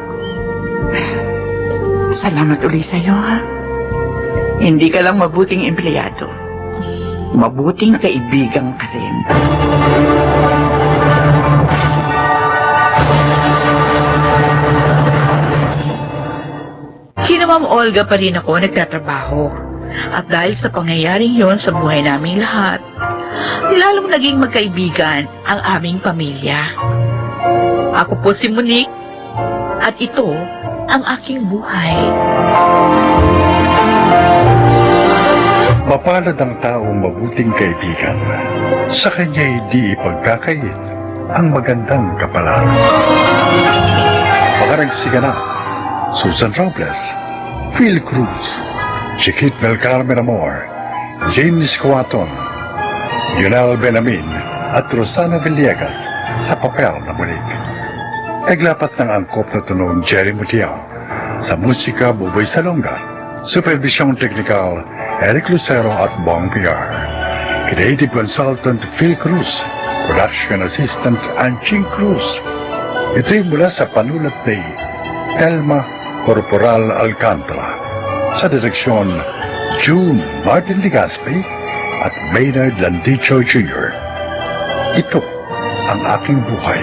Salamat ulit sa iyo, ha? Hindi ka lang mabuting empleyado. Mabuting kaibigan ka rin. Kina Ma'am Olga pa rin ako nagtatrabaho. At dahil sa pangyayaring yon sa buhay naming lahat, lalong naging magkaibigan ang aming pamilya. Ako po si Monique, at ito ang aking buhay. Mapalad ang taong mabuting kaibigan. Sa kanya hindi ipagkakait ang magandang kapalaran. Pangaragsiganap, Susan Robles, Phil Cruz, Chiquit Belcarmen Amor, James Cuaton, Yunel Benamin at Rosana Villegas sa papel na Monique. Naglapat ng angkop na tunog Jerry Mutiao, sa musika Buboy Salonga, supervisyong teknikal Eric Lucero at Bong PR, creative consultant Phil Cruz, production assistant Anching Cruz. Ito'y mula sa panulat ni Telma Corporal Alcantara, sa direksyon June Martin Ligaspi at Maynard Landicho Jr. Ito ang aking buhay.